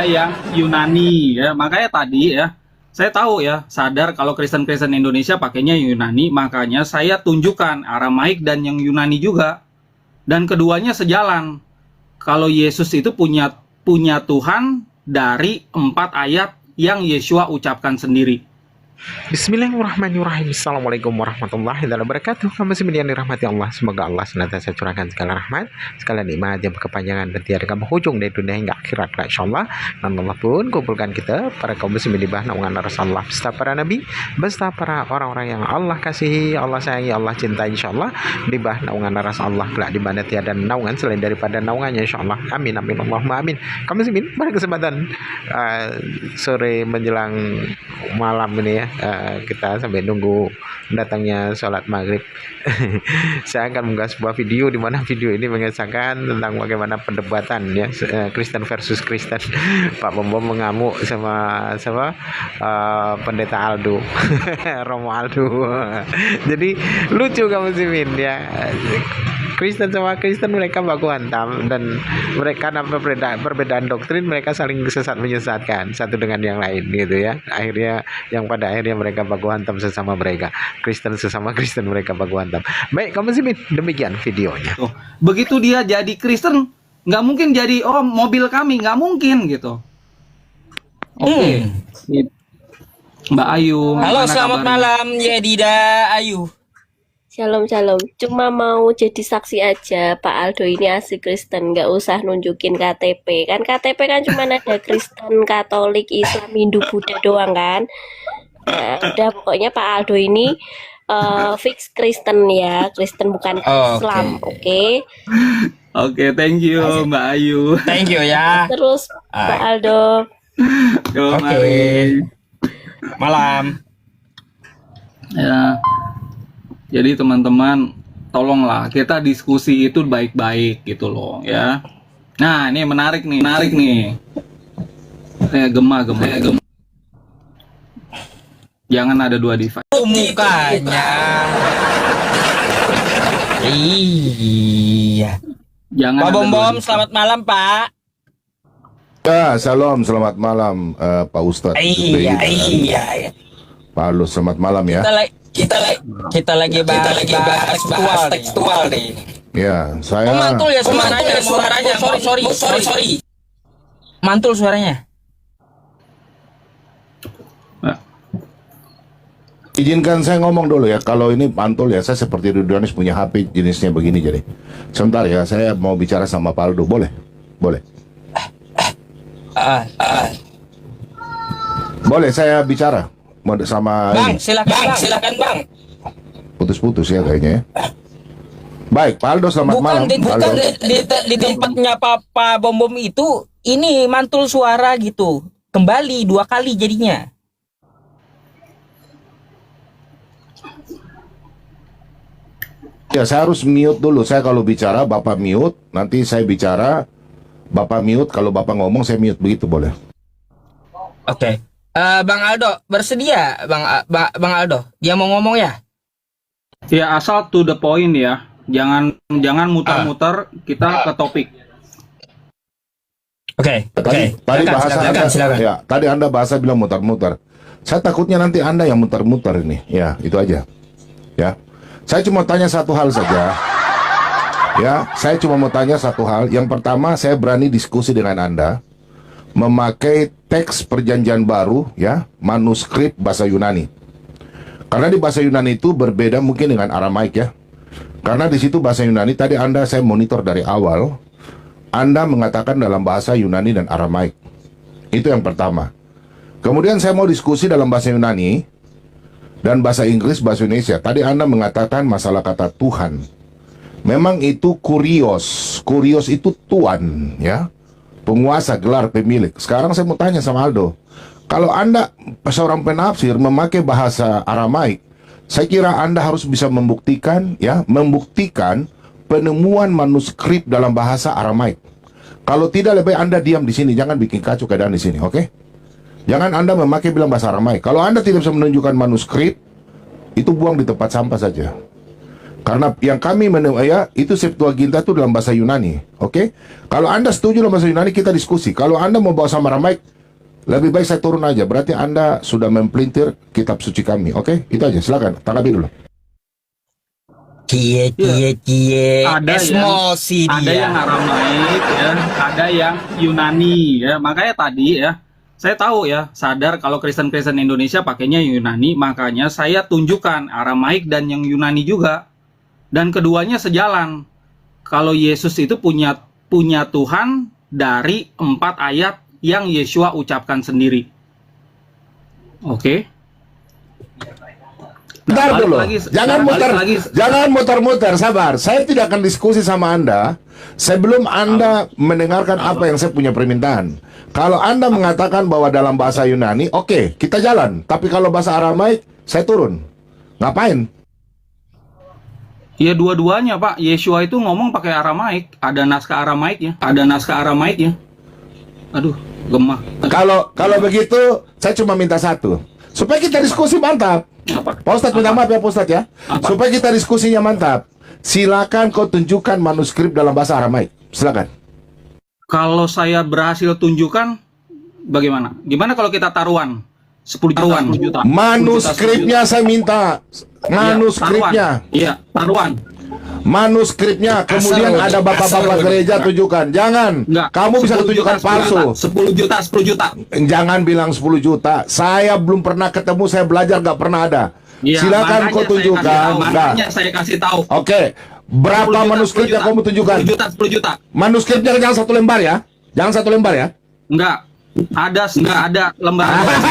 yang Yunani ya. Makanya tadi ya, saya tahu ya, sadar kalau Kristen-Kristen Indonesia pakainya Yunani, makanya saya tunjukkan Aramaik dan yang Yunani juga. Dan keduanya sejalan. Kalau Yesus itu punya Tuhan dari 4 ayat yang Yeshua ucapkan sendiri. Bismillahirrahmanirrahim. Assalamualaikum warahmatullahi wabarakatuh. Kamu masih yang dirahmati Allah. Semoga Allah senantiasa curahkan segala rahmat, segala nikmat yang berkepanjangan dan tiada kamu hujung dari dunia hingga akhirat. Insyaallah. Dan Allah pun kumpulkan kita para kaum muslimin di bawah naungan Rasulullah, beserta para nabi, beserta para orang-orang yang Allah kasihi, Allah sayangi, Allah cintai, insyaallah di bawah naungan Rasulullah. Kelak di mana tiada naungan selain daripada naungannya, insyaallah. Amin amin Allahumma amin. Kaum muslimin, pada kesempatan sore menjelang malam ini ya, kita sampai nunggu datangnya sholat maghrib. Saya akan mengunggah sebuah video di mana video ini mengisahkan tentang bagaimana perdebatan ya, Kristen versus Kristen. Pak Bom mengamuk sama pendeta Aldo. Romo Aldo. Jadi lucu kamu muslimin ya. Kristen sama Kristen mereka baku hantam, dan mereka karena perbedaan doktrin mereka saling menyesatkan satu dengan yang lain gitu ya. Akhirnya pada akhirnya mereka baku hantam sesama mereka. Kristen sesama Kristen mereka baku hantam. Baik kamu sih, demikian videonya. Begitu dia jadi Kristen, nggak mungkin jadi mobil kami, nggak mungkin gitu. Oke. Mbak Ayu. Halo, selamat malam Yedida Ayu. Shalom, shalom. Cuma mau jadi saksi aja, Pak Aldo ini asli Kristen, nggak usah nunjukin KTP. Kan KTP kan cuma ada Kristen, Katolik, Islam, Hindu, Buddha doang kan. Nah, udah pokoknya Pak Aldo ini fix Kristen ya, Kristen bukan Islam, oke? Oke, thank you Mbak Ayu. Thank you ya. Terus Pak Aldo. Oke. Malam. Ya. Jadi teman-teman, tolonglah kita diskusi itu baik-baik gitu loh ya. Nah, ini menarik nih. Gema. Jangan ada 2 device. Mukanya. Iya. Jangan. Pak Bom, selamat malam Pak. Ya, salam, selamat malam Pak Ustadz. Iya. Pak Aldo, selamat malam ya. Kita lagi bahas tekstual nih. Ya, saya. Mantul ya suaranya. Sorry. Mantul suaranya. Izinkan saya ngomong dulu ya. Kalau ini mantul ya, saya seperti Rudianis punya HP jenisnya begini jadi. Sebentar ya, saya mau bicara sama Pak Aldo. Boleh? Boleh saya bicara sama Bang, ini? silakan Bang. Putus-putus ya kayaknya ya. Baik, Pak Aldo, selamat malam. Bukan di tempatnya Papa Bom itu, ini mantul suara gitu. Kembali 2 kali jadinya. Ya, saya harus mute dulu. Saya kalau bicara, Bapak mute. Nanti saya bicara, Bapak mute. Kalau Bapak ngomong, saya mute. Begitu boleh? Oke. Bang Aldo, bersedia Bang Aldo? Dia mau ngomong ya? Ya, asal to the point ya. Jangan muter-muter, kita ke topik. Oke. Tadi bahasa silakan. Ya, tadi Anda bahasa bilang muter-muter. Saya takutnya nanti Anda yang muter-muter ini. Ya, itu aja. Ya. Saya cuma tanya satu hal saja. Ya, saya cuma mau tanya satu hal. Yang pertama, saya berani diskusi dengan Anda memakai teks perjanjian baru ya, manuskrip bahasa Yunani. Karena di bahasa Yunani itu berbeda mungkin dengan Aramaik ya. Karena di situ bahasa Yunani tadi saya monitor dari awal, Anda mengatakan dalam bahasa Yunani dan Aramaik. Itu yang pertama. Kemudian saya mau diskusi dalam bahasa Yunani dan bahasa Inggris, bahasa Indonesia. Tadi Anda mengatakan masalah kata Tuhan. Memang itu kurios. Kurios itu tuan ya. Penguasa, gelar, pemilik. Sekarang saya mau tanya sama Aldo. Kalau Anda seorang penafsir memakai bahasa Aramaik, saya kira Anda harus bisa membuktikan penemuan manuskrip dalam bahasa Aramaik. Kalau tidak, lebih Anda diam di sini, jangan bikin kacau keadaan di sini, oke? Jangan Anda memakai bilang bahasa Aramaik. Kalau Anda tidak bisa menunjukkan manuskrip, itu buang di tempat sampah saja. Karena yang kami ya itu Septuaginta itu dalam bahasa Yunani, oke? Kalau Anda setuju dalam bahasa Yunani kita diskusi. Kalau Anda mau bawa sama Aramaik, lebih baik saya turun aja. Berarti Anda sudah mempelintir kitab suci kami, oke? Itu aja. Silakan, tanggapi dulu. Cie Ada emosi ada dia. yang Aramaik ya, ada yang Yunani ya. Makanya tadi ya, saya tahu ya, sadar kalau Kristen-Kristen Indonesia pakainya Yunani, makanya saya tunjukkan Aramaik dan yang Yunani juga. Dan keduanya sejalan. Kalau Yesus itu punya Tuhan dari 4 ayat yang Yesua ucapkan sendiri. Oke. Bentar balik dulu, lagi, jangan balik muter, lagi. jangan muter-muter, sabar. Saya tidak akan diskusi sama Anda sebelum Anda mendengarkan apa yang saya punya permintaan. Kalau Anda mengatakan bahwa dalam bahasa Yunani, oke, kita jalan. Tapi kalau bahasa Aramaik, saya turun. Ngapain? Ya dua-duanya Pak. Yesua itu ngomong pakai Aramaik. Ada naskah Aramaiknya. Ada naskah Aramaiknya. Aduh, lemah. Kalau begitu, saya cuma minta satu. Supaya kita diskusi mantap. Apa? Pak Ustadz minta maaf ya Pak Ustadz ya. Apa? Supaya kita diskusinya mantap. Silakan kau tunjukkan manuskrip dalam bahasa Aramaik. Silakan. Kalau saya berhasil tunjukkan, bagaimana? Gimana kalau kita taruhan? 10 juta, 10 juta. Manuskripnya saya minta. Manuskripnya. Iya, taruhan. Manuskripnya. Kemudian ada bapak-bapak gereja tunjukkan. Jangan. Enggak. Kamu bisa 10 tunjukkan juta, 10 palsu. juta, 10 juta, 10 juta. Jangan bilang 10 juta. Saya belum pernah ketemu, saya belajar nggak pernah ada. Iya, Silakan makanya kau saya tunjukkan. kasih tahu, Nah, makanya saya kasih tahu. oke. 10 Berapa juta, manuskrip 10 yang kamu tunjukkan? 10 juta, 10 juta. Manuskripnya jangan satu lembar ya. Jangan satu lembar ya. Enggak. Enggak ada lembar-lembarnya.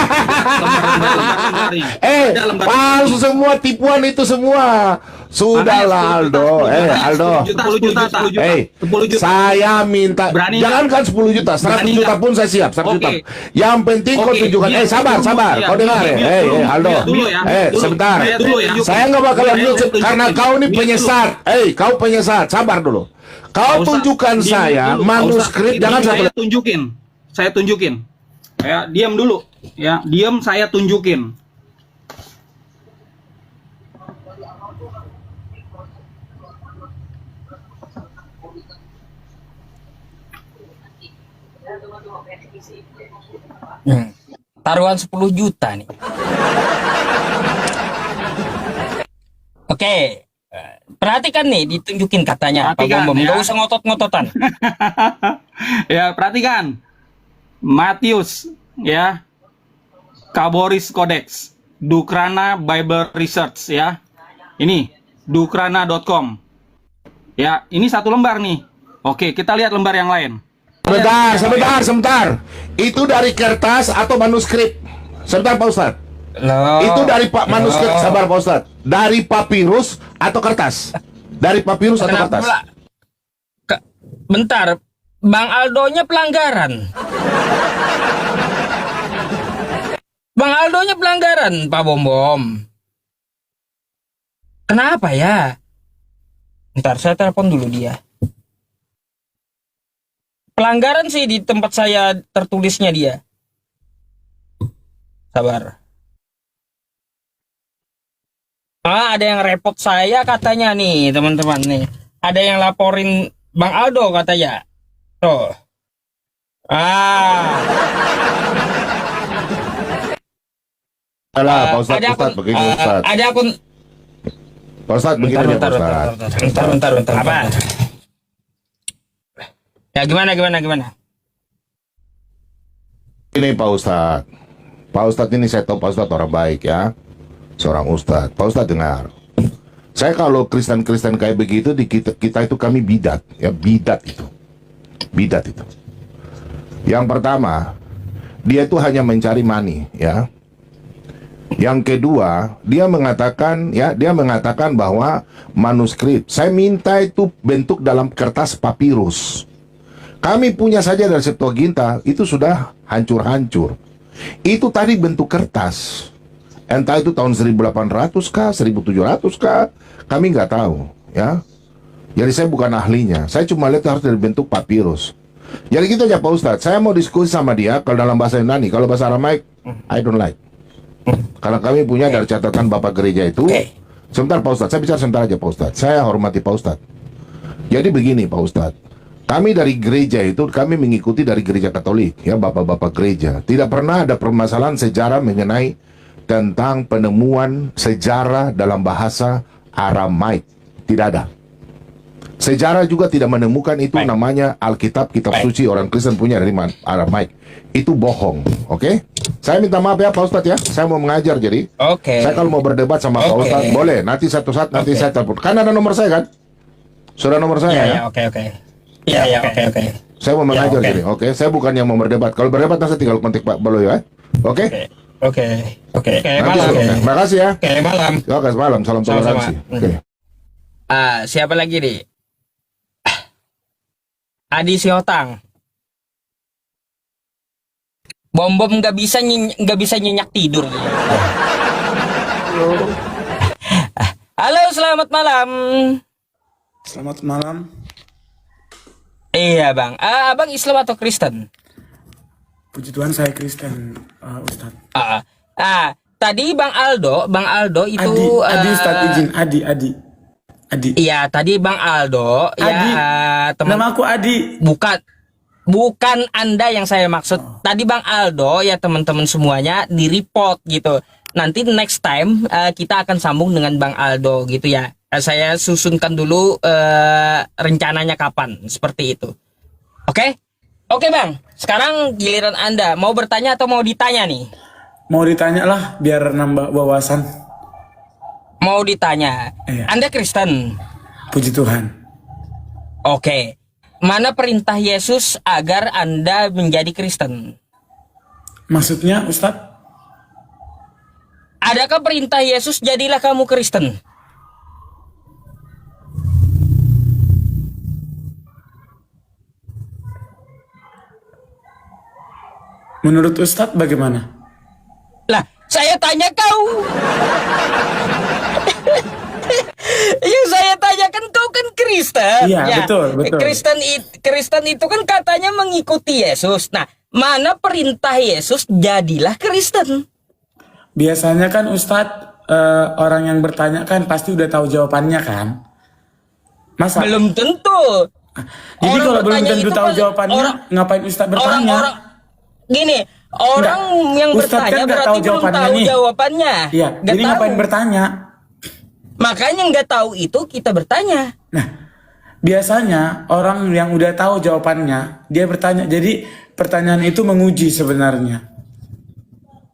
Ada lembar. Palsu semua, tipuan itu semua. Sudahlah Aldo. Aldo. 10 juta, 10 juta. 10 juta. Saya minta. Berani jangankan 10 juta, 100 Berani juta nggak? pun saya siap. 100 juta. Oke. Yang penting kau Oke, tunjukkan. dia Sabar, dulu, sabar. dia Kau dengar ya. dulu, Aldo. dia dulu ya. Dulu. Sebentar. Dia dulu ya. Saya nggak bakalan Dia mute tunjukin. karena kau ini Dia penyesat. Kau penyesat. Sabar dulu. Kau Pak Ustadz, tunjukkan diam saya dulu, Pak manuskrip. Ustadz. Jangan satu. Saya tunjukin. Ya, diam dulu. Ya, diam saya tunjukin. Taruhan 10 juta nih. Oke. Perhatikan nih, ditunjukin katanya Pak Perhatikan, Bom. ya. Nggak usah ngotot-ngototan. Ya, perhatikan. Matius, ya. Kaboris Codex, Dukrana Bible Research, ya. Ini dukrana.com. Ya, ini satu lembar nih. Oke, kita lihat lembar yang lain. Sebentar. Itu dari kertas atau manuskrip? Sebentar Pak Ustadz. Loh. Itu dari manuskrip, sabar Pak Ustadz. Dari papirus atau kertas? Dari papirus atau Kenapa kertas? pula? Bentar, Bang Aldonya pelanggaran. Bang Aldonya pelanggaran, Pak Bom. Kenapa ya? Bentar, saya telepon dulu dia. Pelanggaran sih di tempat saya tertulisnya dia. Sabar. Ada yang repot saya katanya nih, teman-teman nih. Ada yang laporin Bang Aldo katanya. Tuh. Alah, Pak Ustadz, Ada akun, Ustadz, begini Ustadz. ada akun. Pak Ustadz, begini aja Pak Ustadz. Bentar. Apa? Ya gimana? Ini Pak Ustadz. Pak Ustadz ini saya tahu Pak Ustadz orang baik ya. Seorang Ustadz. Pak Ustadz dengar. Saya kalau Kristen-Kristen kayak begitu di kita itu kami bidat ya, bidat itu. Yang pertama, dia itu hanya mencari money ya. Yang kedua, dia mengatakan bahwa manuskrip saya minta itu bentuk dalam kertas papirus. Kami punya saja dari Septuaginta itu sudah hancur-hancur. Itu tadi bentuk kertas. Entah itu tahun 1800 kah, 1700 kah, kami nggak tahu ya. Jadi saya bukan ahlinya. Saya cuma lihat harus dari bentuk papirus. Jadi gitu aja Pak Ustadz. Saya mau diskusi sama dia kalau dalam bahasa Yunani, kalau bahasa Aramaik I don't like. Karena kami punya dari catatan Bapak gereja itu Sebentar Pak Ustadz, saya bicara sebentar aja Pak Ustadz. Saya hormati Pak Ustadz. Jadi begini Pak Ustadz, kami dari gereja itu, kami mengikuti dari gereja Katolik, ya bapak-bapak gereja. Tidak pernah ada permasalahan sejarah mengenai tentang penemuan sejarah dalam bahasa Aramaik. Tidak ada. Sejarah juga tidak menemukan itu. Baik. Namanya Alkitab, kitab Baik. suci orang Kristen punya dari Aramaik. Itu bohong, oke? Saya minta maaf ya Pak Ustadz ya, saya mau mengajar jadi. Oke. Saya kalau mau berdebat sama Pak Oke. Ustadz, boleh. Nanti satu saat nanti Oke. saya telepon. Kan ada nomor saya kan? Sudah nomor saya Iya, ya? ya, oke. Iya, oke. Saya mau mengajar oke. jadi, oke? Saya bukan yang mau berdebat. Kalau berdebat nanti tinggal kontak Pak Baloy ya, oke? Oke. Nanti Malam. suruh. Terima kasih ya. Oke, malam. Oke, malam. Salam Sama-sama. toleransi. Oke. Siapa lagi nih? Adi Siotang. Bom nggak bisa nyenyak tidur. Halo, selamat malam. Selamat malam. Iya bang. Abang Islam atau Kristen? Puji Tuhan saya Kristen, Ustadz. Tadi Bang Aldo itu Adi Ustadz izin, Adi. Iya, tadi Bang Aldo Adi. ya teman Nama aku Adi. bukan Anda yang saya maksud. Tadi Bang Aldo ya teman-teman semuanya di report gitu. Nanti next time kita akan sambung dengan Bang Aldo gitu ya. Saya susunkan dulu rencananya kapan seperti itu. Oke? Oke Bang, sekarang giliran Anda. Mau bertanya atau mau ditanya nih? Mau ditanya lah biar nambah wawasan. Mau ditanya. Iya. Anda Kristen? Puji Tuhan. Oke. Mana perintah Yesus agar Anda menjadi Kristen? Maksudnya Ustadz? Adakah perintah Yesus jadilah kamu Kristen? Menurut Ustadz bagaimana? Lah, saya tanya kau. Yang saya tanyakan kau kan Kristen. Iya, ya. betul. Kristen itu kan katanya mengikuti Yesus. Nah, mana perintah Yesus jadilah Kristen? Biasanya kan Ustadz orang yang bertanya kan pasti udah tahu jawabannya kan? Masa? Belum tentu. Jadi Orang kalau belum bertanya tentu itu tahu kan jawabannya, ngapain Ustadz bertanya? Gini, orang yang Ustadz kan bertanya nggak berarti tahu belum jawabannya tahu nih. jawabannya. Iya, Nggak jadi tahu. ngapain bertanya? Makanya nggak tahu itu kita bertanya. Nah, biasanya orang yang udah tahu jawabannya, dia bertanya. Jadi pertanyaan itu menguji sebenarnya.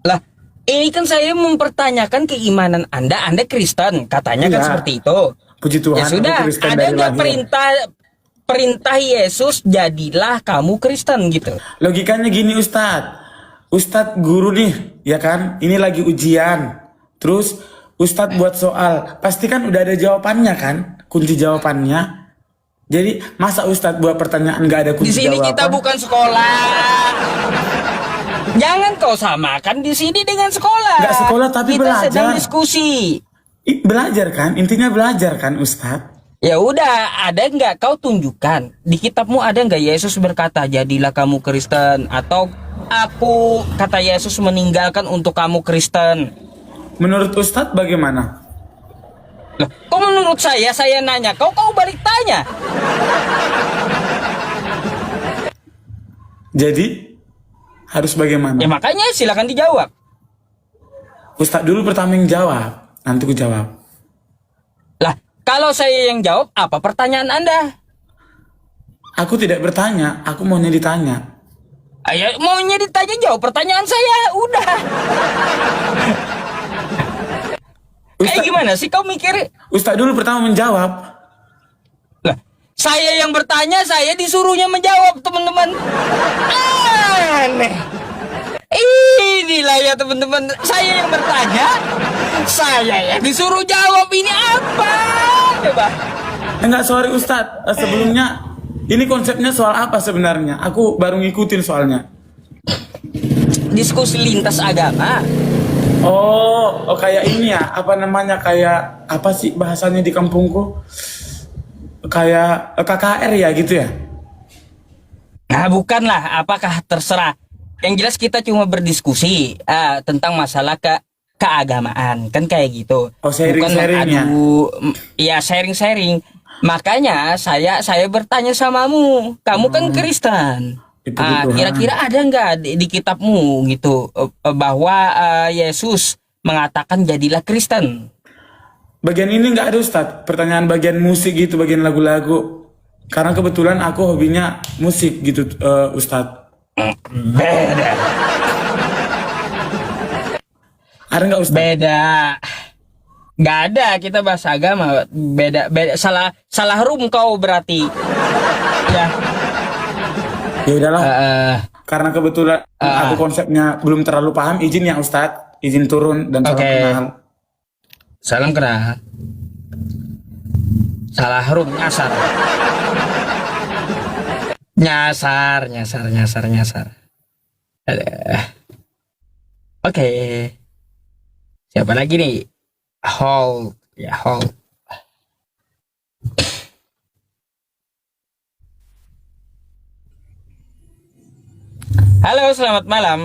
Lah, ini kan saya mempertanyakan keimanan Anda. Anda Kristen, katanya kan Iya. seperti itu. Puji Tuhan, Ya sudah, aku Kristen ada dari nggak lahir. perintah Yesus jadilah kamu Kristen gitu? Logikanya gini Ustadz guru nih, ya kan? Ini lagi ujian. Terus Ustadz buat soal, pasti kan udah ada jawabannya kan? Kunci jawabannya. Jadi masa Ustadz buat pertanyaan nggak ada kunci Di sini jawaban? kita bukan sekolah. Jangan kau samakan di sini dengan sekolah. Nggak sekolah, tapi kita belajar. sedang diskusi. Belajar kan? Intinya belajar kan Ustadz? Ya udah, ada nggak kau tunjukkan di kitabmu, ada nggak Yesus berkata jadilah kamu Kristen, atau aku kata Yesus meninggalkan untuk kamu Kristen? Menurut Ustadz bagaimana? Loh, kok menurut saya nanya, kau balik tanya. Jadi harus bagaimana? Ya makanya silakan dijawab. Ustadz dulu pertama yang jawab, nanti ku jawab. Lah, kalau saya yang jawab, apa pertanyaan Anda? Aku tidak bertanya, aku maunya ditanya. Ayo, maunya ditanya, jawab pertanyaan saya, udah. Gimana sih kau mikir? Ustadz dulu pertama menjawab. Lah, saya yang bertanya, saya disuruhnya menjawab, teman-teman. Aneh. Inilah ya teman-teman, saya yang bertanya, saya yang disuruh jawab. Ini apa? Coba. Enggak, sorry Ustadz. Sebelumnya, ini konsepnya soal apa sebenarnya? Aku baru ngikutin soalnya. Diskusi lintas agama. Oh, kayak ini ya, apa namanya, kayak apa sih bahasanya di kampungku? Kayak KKR ya gitu ya? Nah, bukanlah, apakah terserah. Yang jelas kita cuma berdiskusi tentang masalah keagamaan, kan kayak gitu. Oh, Bukan sharing-sharing ya. ya sharing-sharing. Makanya saya bertanya samamu, kamu kan Kristen. Itu Tuhan. Kira-kira ada nggak di kitabmu gitu bahwa Yesus mengatakan jadilah Kristen? Bagian ini nggak ada Ustadz. Pertanyaan bagian musik gitu, bagian lagu-lagu. Karena kebetulan aku hobinya musik gitu, Ustadz. Beda. Ada nggak Ustadz? Beda. Nggak ada, kita bahas agama. Beda. Salah room kau berarti. Ya. Ya udahlah. eh, Karena kebetulan aku konsepnya belum terlalu paham, izin ya Ustadz. Izin turun dan salam Oke. kenal. Salam kenal. Salah room, nyasar. Nyasar. Aduh. Oke. Siapa lagi nih? Hold. Ya, hold. Halo, selamat malam.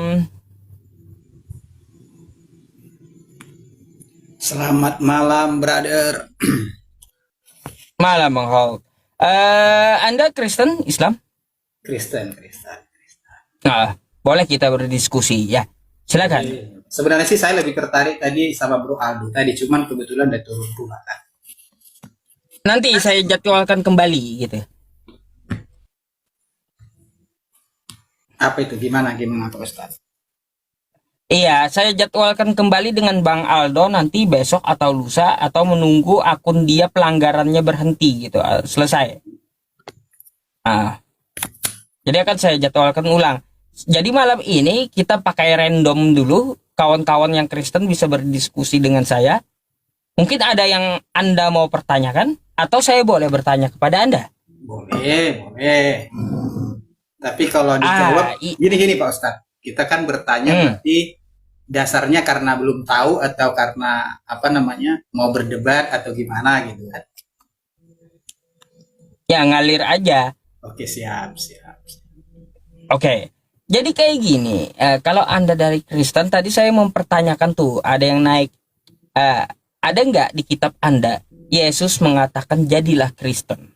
Selamat malam, brother. Malam, Bang Hold. Anda Kristen, Islam? Kristen. Nah, boleh kita berdiskusi ya. Silakan. Sebenarnya sih saya lebih tertarik tadi sama Bro Aldo tadi, cuman kebetulan udah turun rumah kan. Nanti saya jadwalkan kembali gitu. Apa itu? Gimana Pak Ustaz? Iya, saya jadwalkan kembali dengan Bang Aldo nanti besok atau lusa atau menunggu akun dia pelanggarannya berhenti gitu, selesai. Jadi akan saya jadwalkan ulang. Jadi malam ini kita pakai random dulu, kawan-kawan yang Kristen bisa berdiskusi dengan saya. Mungkin ada yang Anda mau pertanyakan atau saya boleh bertanya kepada Anda? Boleh. Tapi kalau dijawab gini Pak Ustaz. Kita kan bertanya berarti dasarnya karena belum tahu atau karena mau berdebat atau gimana gitu kan. Ya ngalir aja. Oke, siap. Oke. Jadi kayak gini, kalau Anda dari Kristen, tadi saya mempertanyakan tuh, ada yang naik, ada nggak di kitab Anda, Yesus mengatakan jadilah Kristen?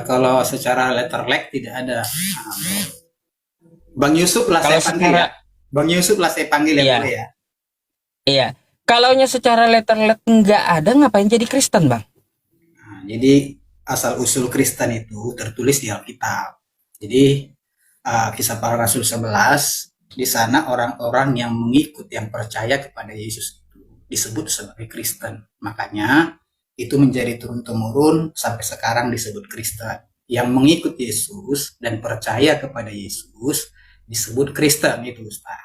Kalau secara letter leg tidak ada. Bang Yusuf lah Kalau saya panggil ya. Bang Yusuf lah saya panggil ya, Iya. boleh ya. Iya. Kalaunya secara letter-let nggak ada, ngapain jadi Kristen, Bang? Nah, jadi asal-usul Kristen itu tertulis di Alkitab. Jadi Kisah Para Rasul 11, di sana orang-orang yang mengikut, yang percaya kepada Yesus itu disebut sebagai Kristen. Makanya itu menjadi turun-temurun sampai sekarang disebut Kristen. Yang mengikut Yesus dan percaya kepada Yesus disebut Kristen itu, Ustaz.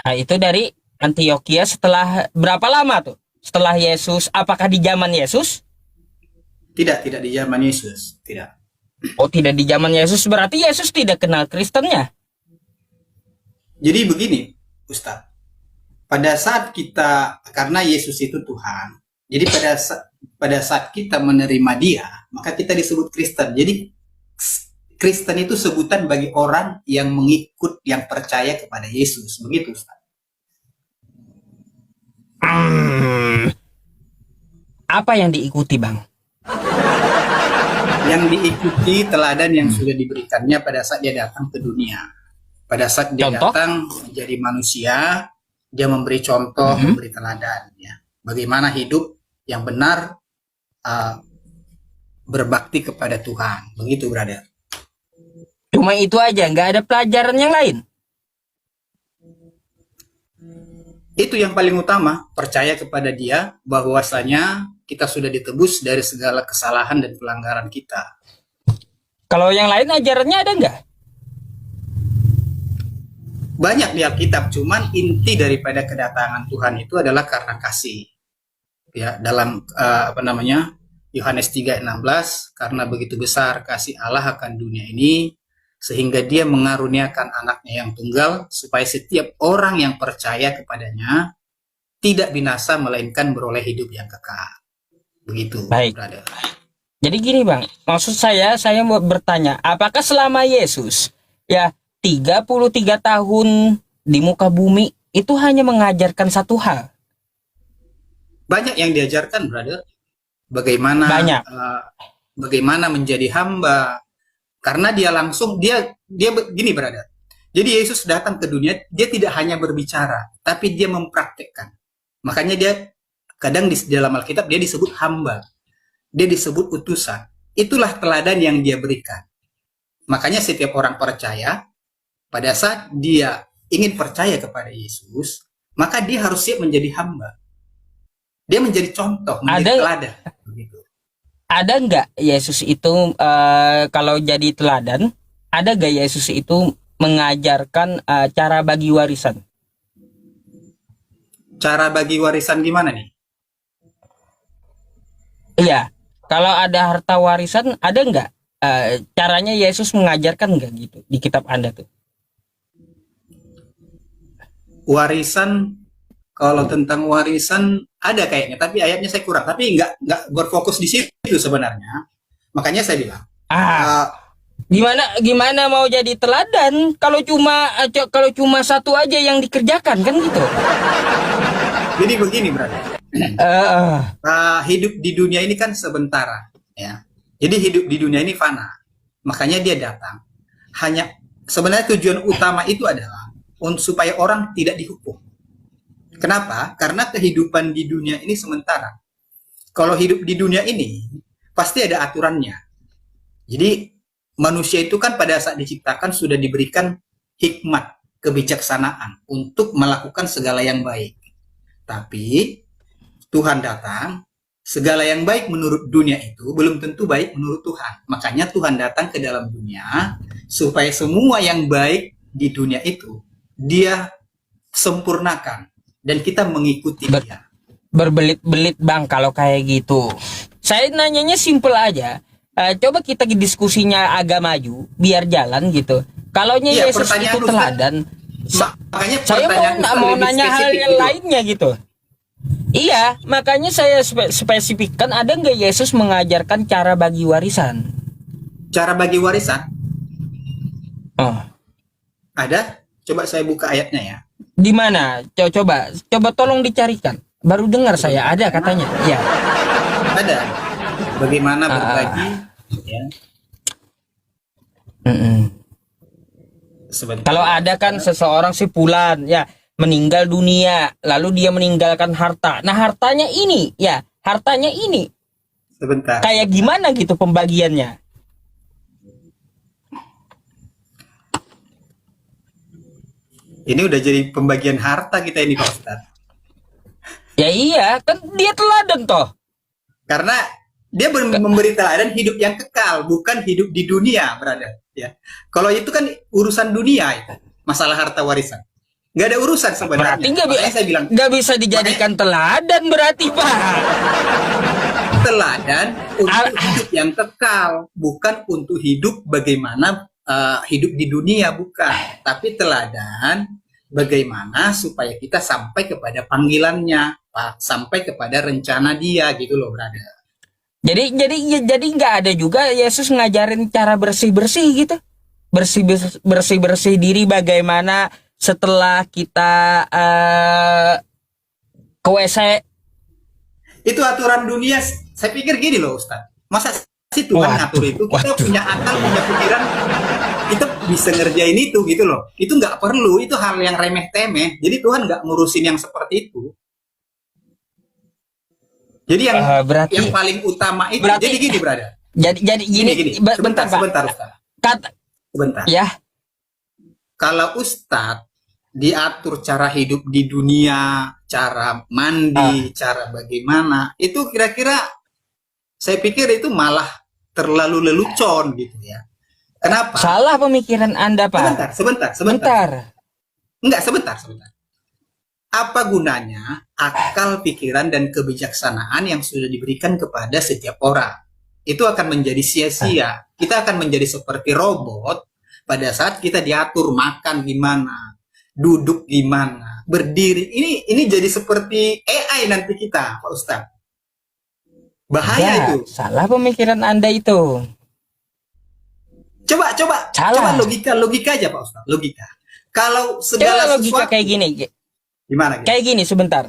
Nah, itu dari Antioquia setelah berapa lama tuh? Setelah Yesus, apakah di zaman Yesus? Tidak di zaman Yesus, tidak. Oh, tidak di zaman Yesus, berarti Yesus tidak kenal Kristennya. Jadi begini, Ustaz. Pada saat kita, karena Yesus itu Tuhan, jadi pada saat kita menerima Dia, maka kita disebut Kristen. Jadi Kristen itu sebutan bagi orang yang mengikut, yang percaya kepada Yesus. Begitu, Ustaz. Apa yang diikuti, Bang? Yang diikuti teladan yang sudah diberikannya pada saat Dia datang ke dunia. Pada saat Dia Contoh? datang menjadi manusia, Dia memberi contoh, memberi teladan. Ya. Bagaimana hidup yang benar, berbakti kepada Tuhan. Begitu, brother. Cuma itu aja, nggak ada pelajaran yang lain. Itu yang paling utama, percaya kepada Dia bahwasanya kita sudah ditebus dari segala kesalahan dan pelanggaran kita. Kalau yang lain ajarannya ada nggak? Banyak di Alkitab, cuman inti daripada kedatangan Tuhan itu adalah karena kasih. Ya, dalam Yohanes 3:16, karena begitu besar kasih Allah akan dunia ini sehingga Dia mengaruniakan anaknya yang tunggal supaya setiap orang yang percaya kepadanya tidak binasa melainkan beroleh hidup yang kekal. Begitu, Baik. brother. Jadi gini, Bang, maksud saya mau bertanya, apakah selama Yesus ya 33 tahun di muka bumi itu hanya mengajarkan satu hal. Banyak yang diajarkan, brother. Bagaimana Banyak. bagaimana menjadi hamba. Karena dia langsung dia begini, brother. Jadi Yesus datang ke dunia, dia tidak hanya berbicara, tapi dia mempraktekkan. Makanya dia kadang di dalam Alkitab dia disebut hamba. Dia disebut utusan. Itulah teladan yang dia berikan. Makanya setiap orang percaya, pada saat dia ingin percaya kepada Yesus, maka dia harus siap menjadi hamba. Dia menjadi contoh, menjadi teladan. Begitu. Ada nggak Yesus itu kalau jadi teladan? Ada nggak Yesus itu mengajarkan cara bagi warisan? Cara bagi warisan gimana nih? Iya, kalau ada harta warisan, ada nggak caranya Yesus mengajarkan nggak gitu di kitab Anda tuh? Warisan, kalau tentang warisan ada kayaknya, tapi ayatnya saya kurang. Tapi nggak berfokus di situ sebenarnya. Makanya saya bilang, Gimana mau jadi teladan kalau cuma satu aja yang dikerjakan kan gitu? jadi begini, brother. Hidup di dunia ini kan sementara, ya. Jadi hidup di dunia ini fana. Makanya dia datang. Hanya sebenarnya tujuan utama itu adalah supaya orang tidak dihukum. Kenapa? Karena kehidupan di dunia ini sementara. Kalau hidup di dunia ini pasti ada aturannya. Jadi manusia itu kan pada saat diciptakan sudah diberikan hikmat, kebijaksanaan untuk melakukan segala yang baik. Tapi Tuhan datang, segala yang baik menurut dunia itu belum tentu baik menurut Tuhan. Makanya Tuhan datang ke dalam dunia supaya semua yang baik di dunia itu dia sempurnakan dan kita mengikuti dia. Berbelit-belit Bang kalau kayak gitu. Saya nanyanya simple aja. Coba kita diskusinya agak maju biar jalan gitu. Kalaunya Iya, Yesus itu teladan, Makanya saya mau nanya hal yang lainnya gitu. Iya, makanya saya spesifikkan, ada nggak Yesus mengajarkan cara bagi warisan? Cara bagi warisan Oh, ada. Coba saya buka ayatnya ya. di mana? Coba tolong dicarikan. Baru dengar saya ada katanya. Ya. Ada. Bagaimana berbagi? Ya. Sebentar. Kalau ada kan seseorang si Fulan ya meninggal dunia, lalu dia meninggalkan harta. Nah, hartanya ini. Sebentar. Kayak gimana gitu pembagiannya? Ini udah jadi pembagian harta kita ini, Pak Ustadz. Ya iya, kan dia teladan toh. Karena dia memberi teladan hidup yang kekal, bukan hidup di dunia, brother. Ya. Kalau itu kan urusan dunia itu, masalah harta warisan. Nggak ada urusan sebenarnya. Berarti saya bilang nggak bisa dijadikan teladan berarti, Pak. Teladan untuk hidup yang kekal, bukan untuk hidup bagaimana hidup di dunia, bukan. Tapi teladan bagaimana supaya kita sampai kepada panggilannya, sampai kepada rencana dia gitu loh, brother. Jadi nggak ada juga Yesus ngajarin cara bersih-bersih gitu. Bersih diri bagaimana setelah kita ke WC. Itu aturan dunia. Saya pikir gini loh, Ustaz. Masa sih Tuhan ngatur itu? Kita punya akal, punya pikiran, kita bisa ngerjain itu gitu loh. Itu nggak perlu, itu hal yang remeh-temeh. Jadi Tuhan nggak ngurusin yang seperti itu. Jadi yang paling utama itu. Jadi gini, brother. Jadi gini. Sebentar, Ustaz. Sebentar. Ya. Kalau Ustadz diatur cara hidup di dunia, cara mandi, cara bagaimana, itu kira-kira saya pikir itu malah terlalu lelucon gitu ya. Kenapa? Salah pemikiran Anda, Pak. Sebentar. Enggak, sebentar. Apa gunanya akal, pikiran, dan kebijaksanaan yang sudah diberikan kepada setiap orang? Itu akan menjadi sia-sia. Kita akan menjadi seperti robot pada saat kita diatur makan gimana, duduk gimana, berdiri. Ini jadi seperti AI nanti kita, Pak Ustadz. Bahaya itu. Salah pemikiran Anda itu. Coba logika aja, Pak Ustadz. Logika. Kalau segala logika sesuatu kayak gini. Gimana gitu? Kayak gini sebentar.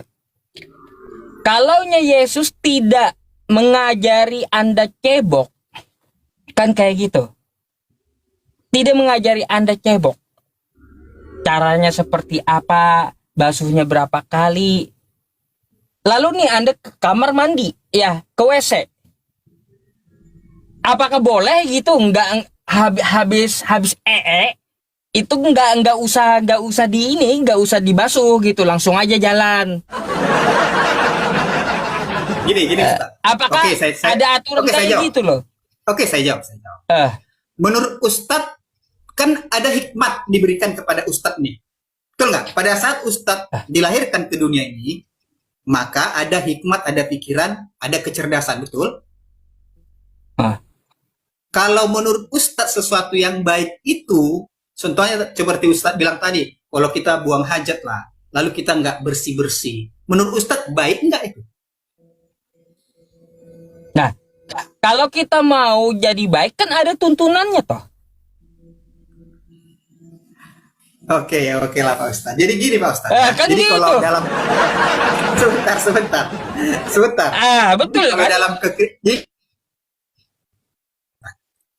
Kalaunya Yesus tidak mengajari Anda cebok, kan kayak gitu. Tidak mengajari Anda cebok. Caranya seperti apa, basuhnya berapa kali. Lalu nih Anda ke kamar mandi, ya, ke WC. Apakah boleh gitu? Enggak, habis itu nggak usah di ini, nggak usah dibasuh gitu, langsung aja jalan. Gini Ustaz. Apakah Oke, ada aturan oke, saya kayak jawab. gitu loh? Oke, saya jawab. Eh, Menurut Ustadz, kan ada hikmat diberikan kepada Ustadz nih. Betul nggak? Pada saat Ustadz dilahirkan ke dunia ini, maka ada hikmat, ada pikiran, ada kecerdasan, betul? Ah. Kalau menurut Ustadz sesuatu yang baik itu, contohnya seperti Ustadz bilang tadi, kalau kita buang hajat lah, lalu kita nggak bersih-bersih. Menurut Ustadz baik nggak itu? Nah, kalau kita mau jadi baik kan ada tuntunannya toh. Oke lah Pak Ustadz. Jadi gini Pak Ustadz. Kan Jadi gitu. kalau dalam sebentar. Betul Kalau kan?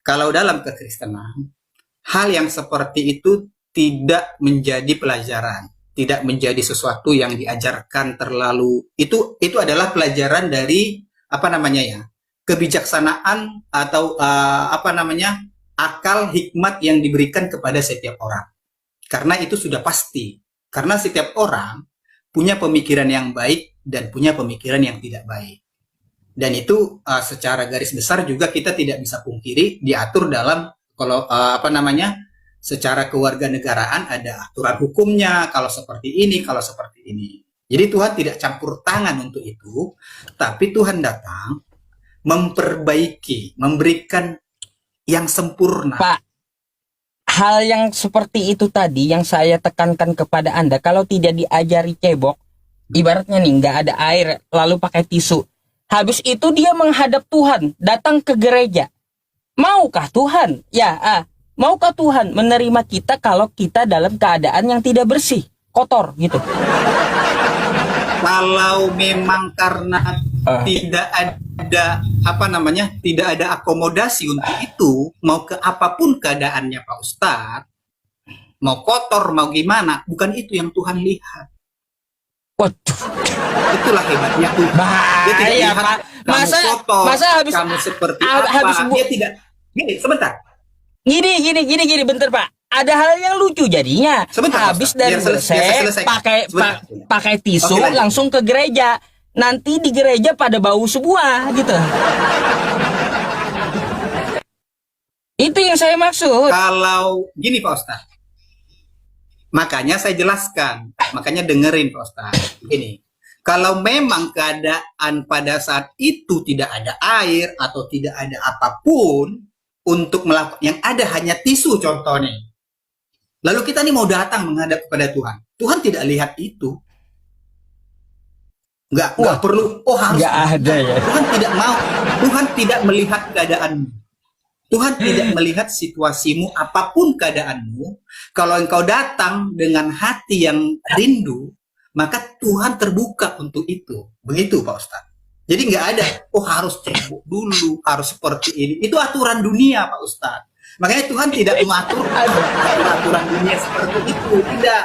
Kalau dalam kekristenan, hal yang seperti itu tidak menjadi pelajaran, tidak menjadi sesuatu yang diajarkan terlalu. Itu adalah pelajaran dari kebijaksanaan atau akal hikmat yang diberikan kepada setiap orang. Karena itu sudah pasti. Karena setiap orang punya pemikiran yang baik dan punya pemikiran yang tidak baik. Dan itu secara garis besar juga kita tidak bisa pungkiri diatur dalam secara kewarganegaraan ada aturan hukumnya kalau seperti ini, kalau seperti ini. Jadi Tuhan tidak campur tangan untuk itu, tapi Tuhan datang memperbaiki, memberikan yang sempurna. Pak, hal yang seperti itu tadi yang saya tekankan kepada Anda, kalau tidak diajari cebok, ibaratnya nih nggak ada air, lalu pakai tisu. Habis itu dia menghadap Tuhan, datang ke gereja. Maukah Tuhan? Maukah Tuhan menerima kita kalau kita dalam keadaan yang tidak bersih, kotor gitu? Kalau memang karena tidak ada akomodasi untuk itu, mau ke apapun keadaannya Pak Ustadz, mau kotor, mau gimana, bukan itu yang Tuhan lihat. Waduh, itulah hebatnya Tuhan. Dia tidak lihat Pak. kamu kotor, Masa habis kamu seperti apa. Dia tidak. Gini, sebentar. Gini, bentar Pak. Ada hal yang lucu jadinya. Sebentar, habis Ustaz. dari Biar bersih, selesai. pakai tisu, Oke, lanjut. langsung ke gereja. Nanti di gereja pada bau semua gitu. Itu yang saya maksud. Kalau gini Pak Ustadz, makanya saya jelaskan, makanya dengerin Pak Ustadz. Gini, kalau memang keadaan pada saat itu tidak ada air atau tidak ada apapun untuk melakukan, yang ada hanya tisu contohnya. Lalu kita nih mau datang menghadap kepada Tuhan. Tuhan tidak lihat itu. Nggak perlu. Oh harus. Nggak ada ya. Tuhan tidak mau. Tuhan tidak melihat keadaanmu. Tuhan tidak melihat situasimu, apapun keadaanmu. Kalau engkau datang dengan hati yang rindu, maka Tuhan terbuka untuk itu. Begitu Pak Ustadz. Jadi nggak ada, harus cebok dulu, harus seperti ini. Itu aturan dunia Pak Ustadz. Makanya Tuhan tidak mengatur aturan dunia seperti itu. Tidak.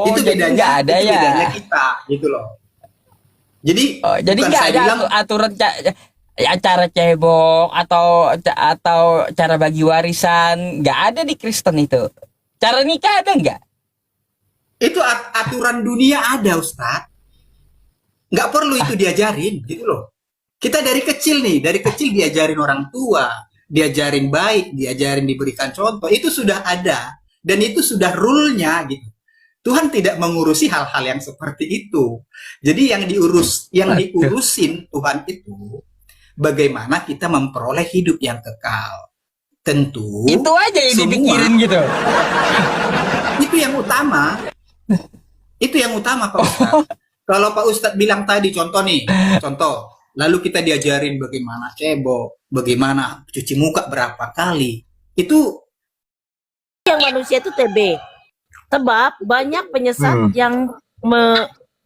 Itu bedanya, nggak ada itu ya. bedanya kita, gitu loh. Jadi Nggak ada aturan acara cebok atau cara bagi warisan, nggak ada di Kristen itu. Cara nikah ada nggak? Itu aturan dunia ada Ustadz. Nggak perlu itu diajarin, gitu loh. Kita dari kecil diajarin orang tua, diajarin baik, diajarin diberikan contoh, itu sudah ada dan itu sudah rule-nya gitu. Tuhan tidak mengurusi hal-hal yang seperti itu. Jadi yang diurusin Tuhan itu bagaimana kita memperoleh hidup yang kekal. Tentu Itu aja yang dipikirin gitu. Itu yang utama. Itu yang utama Pak Ustadz. Kalau Pak Ustadz bilang tadi contoh, lalu kita diajarin bagaimana cebok, bagaimana cuci muka berapa kali. Itu Yang manusia itu TB. Sebab banyak penyesat yang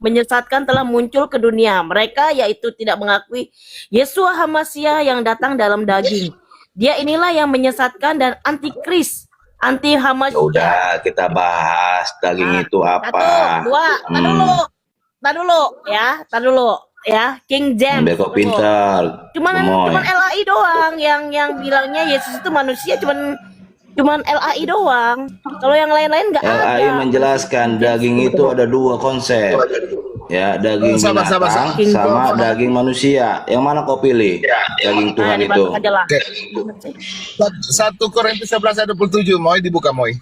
menyesatkan telah muncul ke dunia. Mereka yaitu tidak mengakui Yesua HaMasiah yang datang dalam daging. Dia inilah yang menyesatkan dan antikris, anti HaMasiah. Udah kita bahas daging itu apa. Satu, dua, tar dulu ya, King James. Ambil kok pintar. Cuman LAI doang yang bilangnya Yesus itu manusia, cuman LAI doang. Kalau yang lain-lain nggak ada. LAI menjelaskan daging itu ada dua konsep. Ya, daging binatang sama daging manusia. Yang mana kau pilih? Daging Tuhan itu. Aja lah. 1 Korintus 11 ayat 27, Moy dibuka Moy.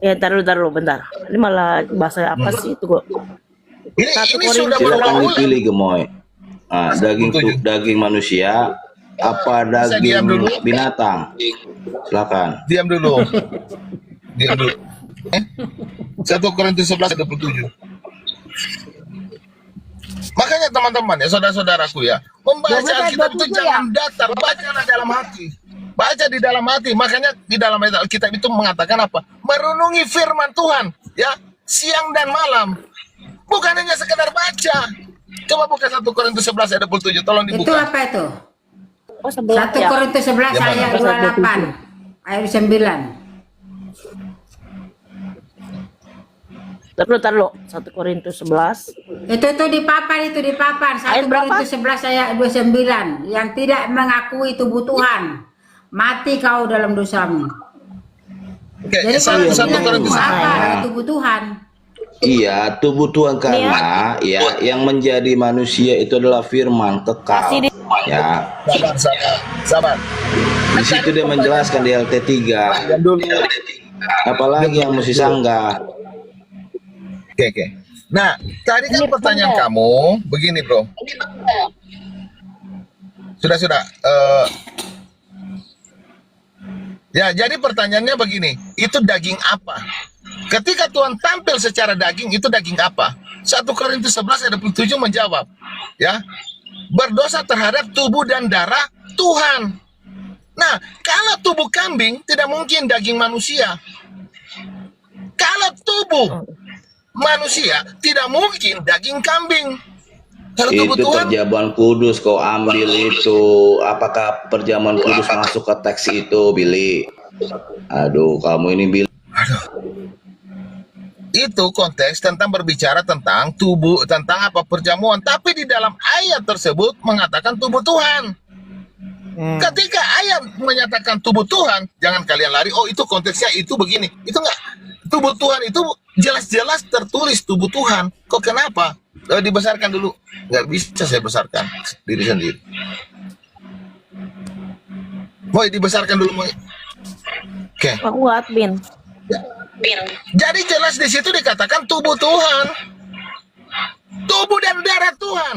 Ya, taruh bentar. Ini malah bahasa apa sih itu kok? Ini sudah Silakan berulang-ulang. dipilih Gemoy. Nah, daging manusia apa daging binatang? Silakan. Diam dulu. 1 Korintus 11 ayat 27. Makanya teman-teman ya, saudara-saudaraku ya, membaca Alkitab itu jangan datar, bacalah dalam hati. Baca di dalam hati. Makanya di dalam Alkitab itu mengatakan apa? Merenungi firman Tuhan ya, siang dan malam. Bukan hanya sekedar baca. Coba buka 1 Korintus 11 ayat 27, tolong dibuka. Itu apa itu? Oh, 1 11 ya. Korintus 11 ayat 28 ayat 9. Taruh. 1 Korintus 11. Itu di papan 1 Ayat berapa? Korintus 11 ayat 29. Yang tidak mengakui tubuh Tuhan, mati kau dalam dosamu. Oke, Jadi kalau 1 bilang Korintus apa tubuh Tuhan? Iya, tubuh Tuhan karena ya yang menjadi manusia itu adalah firman kekal. Ya. Sabar. Di situ dia menjelaskan di LT3. Apalagi yang mesti sanggah. Oke. Nah, tadi kan pertanyaan kamu begini, Bro. Sudah. Ya, jadi pertanyaannya begini, itu daging apa? Ketika Tuhan tampil secara daging, itu daging apa? 1 Korintus 11 ayat 27 menjawab, ya, berdosa terhadap tubuh dan darah Tuhan. Nah, kalau tubuh kambing tidak mungkin daging manusia. Kalau tubuh manusia tidak mungkin daging kambing. Kalau tubuh Itu Tuhan, perjamuan kudus kau ambil itu. Apakah perjamuan kudus masuk ke teks itu, Billy? Aduh, kamu ini Billy. itu konteks tentang berbicara tentang tubuh, tentang apa perjamuan. Tapi di dalam ayat tersebut mengatakan tubuh Tuhan. Ketika ayat menyatakan tubuh Tuhan, jangan kalian lari, oh itu konteksnya itu begini. Itu enggak. Tubuh Tuhan itu jelas-jelas tertulis tubuh Tuhan. Kok kenapa? Dibesarkan dulu. Nggak bisa saya besarkan diri sendiri. Mau dibesarkan dulu, Moy. Oke. Aku admin. Jadi jelas di situ dikatakan tubuh Tuhan. Tubuh dan darah Tuhan.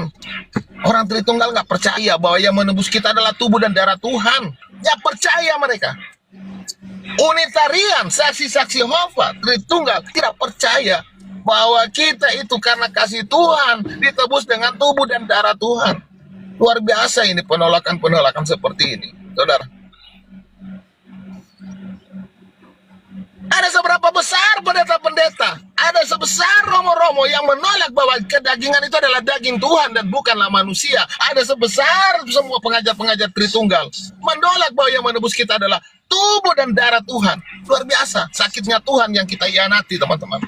Orang Tritunggal nggak percaya bahwa yang menebus kita adalah tubuh dan darah Tuhan. Nggak percaya mereka. Unitarian, saksi-saksi Yehova, Tritunggal tidak percaya bahwa kita itu karena kasih Tuhan ditebus dengan tubuh dan darah Tuhan. Luar biasa ini penolakan-penolakan seperti ini, saudara. Ada seberapa besar pendeta-pendeta, ada sebesar romo-romo yang menolak bahwa kedagingan itu adalah daging Tuhan dan bukanlah manusia. Ada sebesar semua pengajar-pengajar Tritunggal menolak bahwa yang menebus kita adalah tubuh dan darah Tuhan. Luar biasa, sakitnya Tuhan yang kita hianati, teman-teman.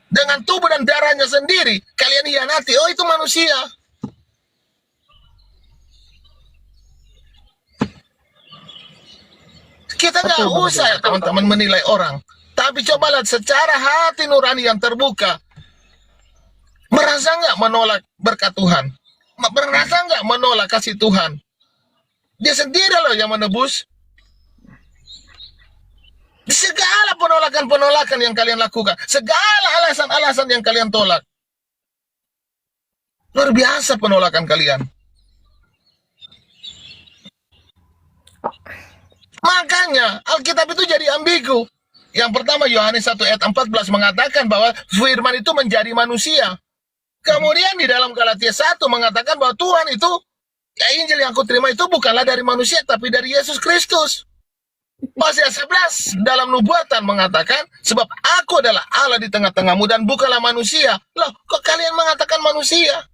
Dengan tubuh dan darahnya sendiri, kalian hianati, oh itu manusia. Kita nggak usah ya teman-teman menilai orang. Tapi coba lihat secara hati nurani yang terbuka. Merasa nggak menolak berkat Tuhan? Merasa nggak menolak kasih Tuhan? Dia sendiri loh yang menebus. Segala penolakan-penolakan yang kalian lakukan, segala alasan-alasan yang kalian tolak. Luar biasa penolakan kalian. Makanya Alkitab itu jadi ambigu. Yang pertama Yohanes 1 ayat 14 mengatakan bahwa firman itu menjadi manusia. Kemudian di dalam Galatia 1 mengatakan bahwa Tuhan itu, ya Injil yang aku terima itu bukanlah dari manusia tapi dari Yesus Kristus. Hosea 11 dalam nubuatan mengatakan, sebab aku adalah Allah di tengah-tengahmu dan bukanlah manusia. Loh, kok kalian mengatakan manusia?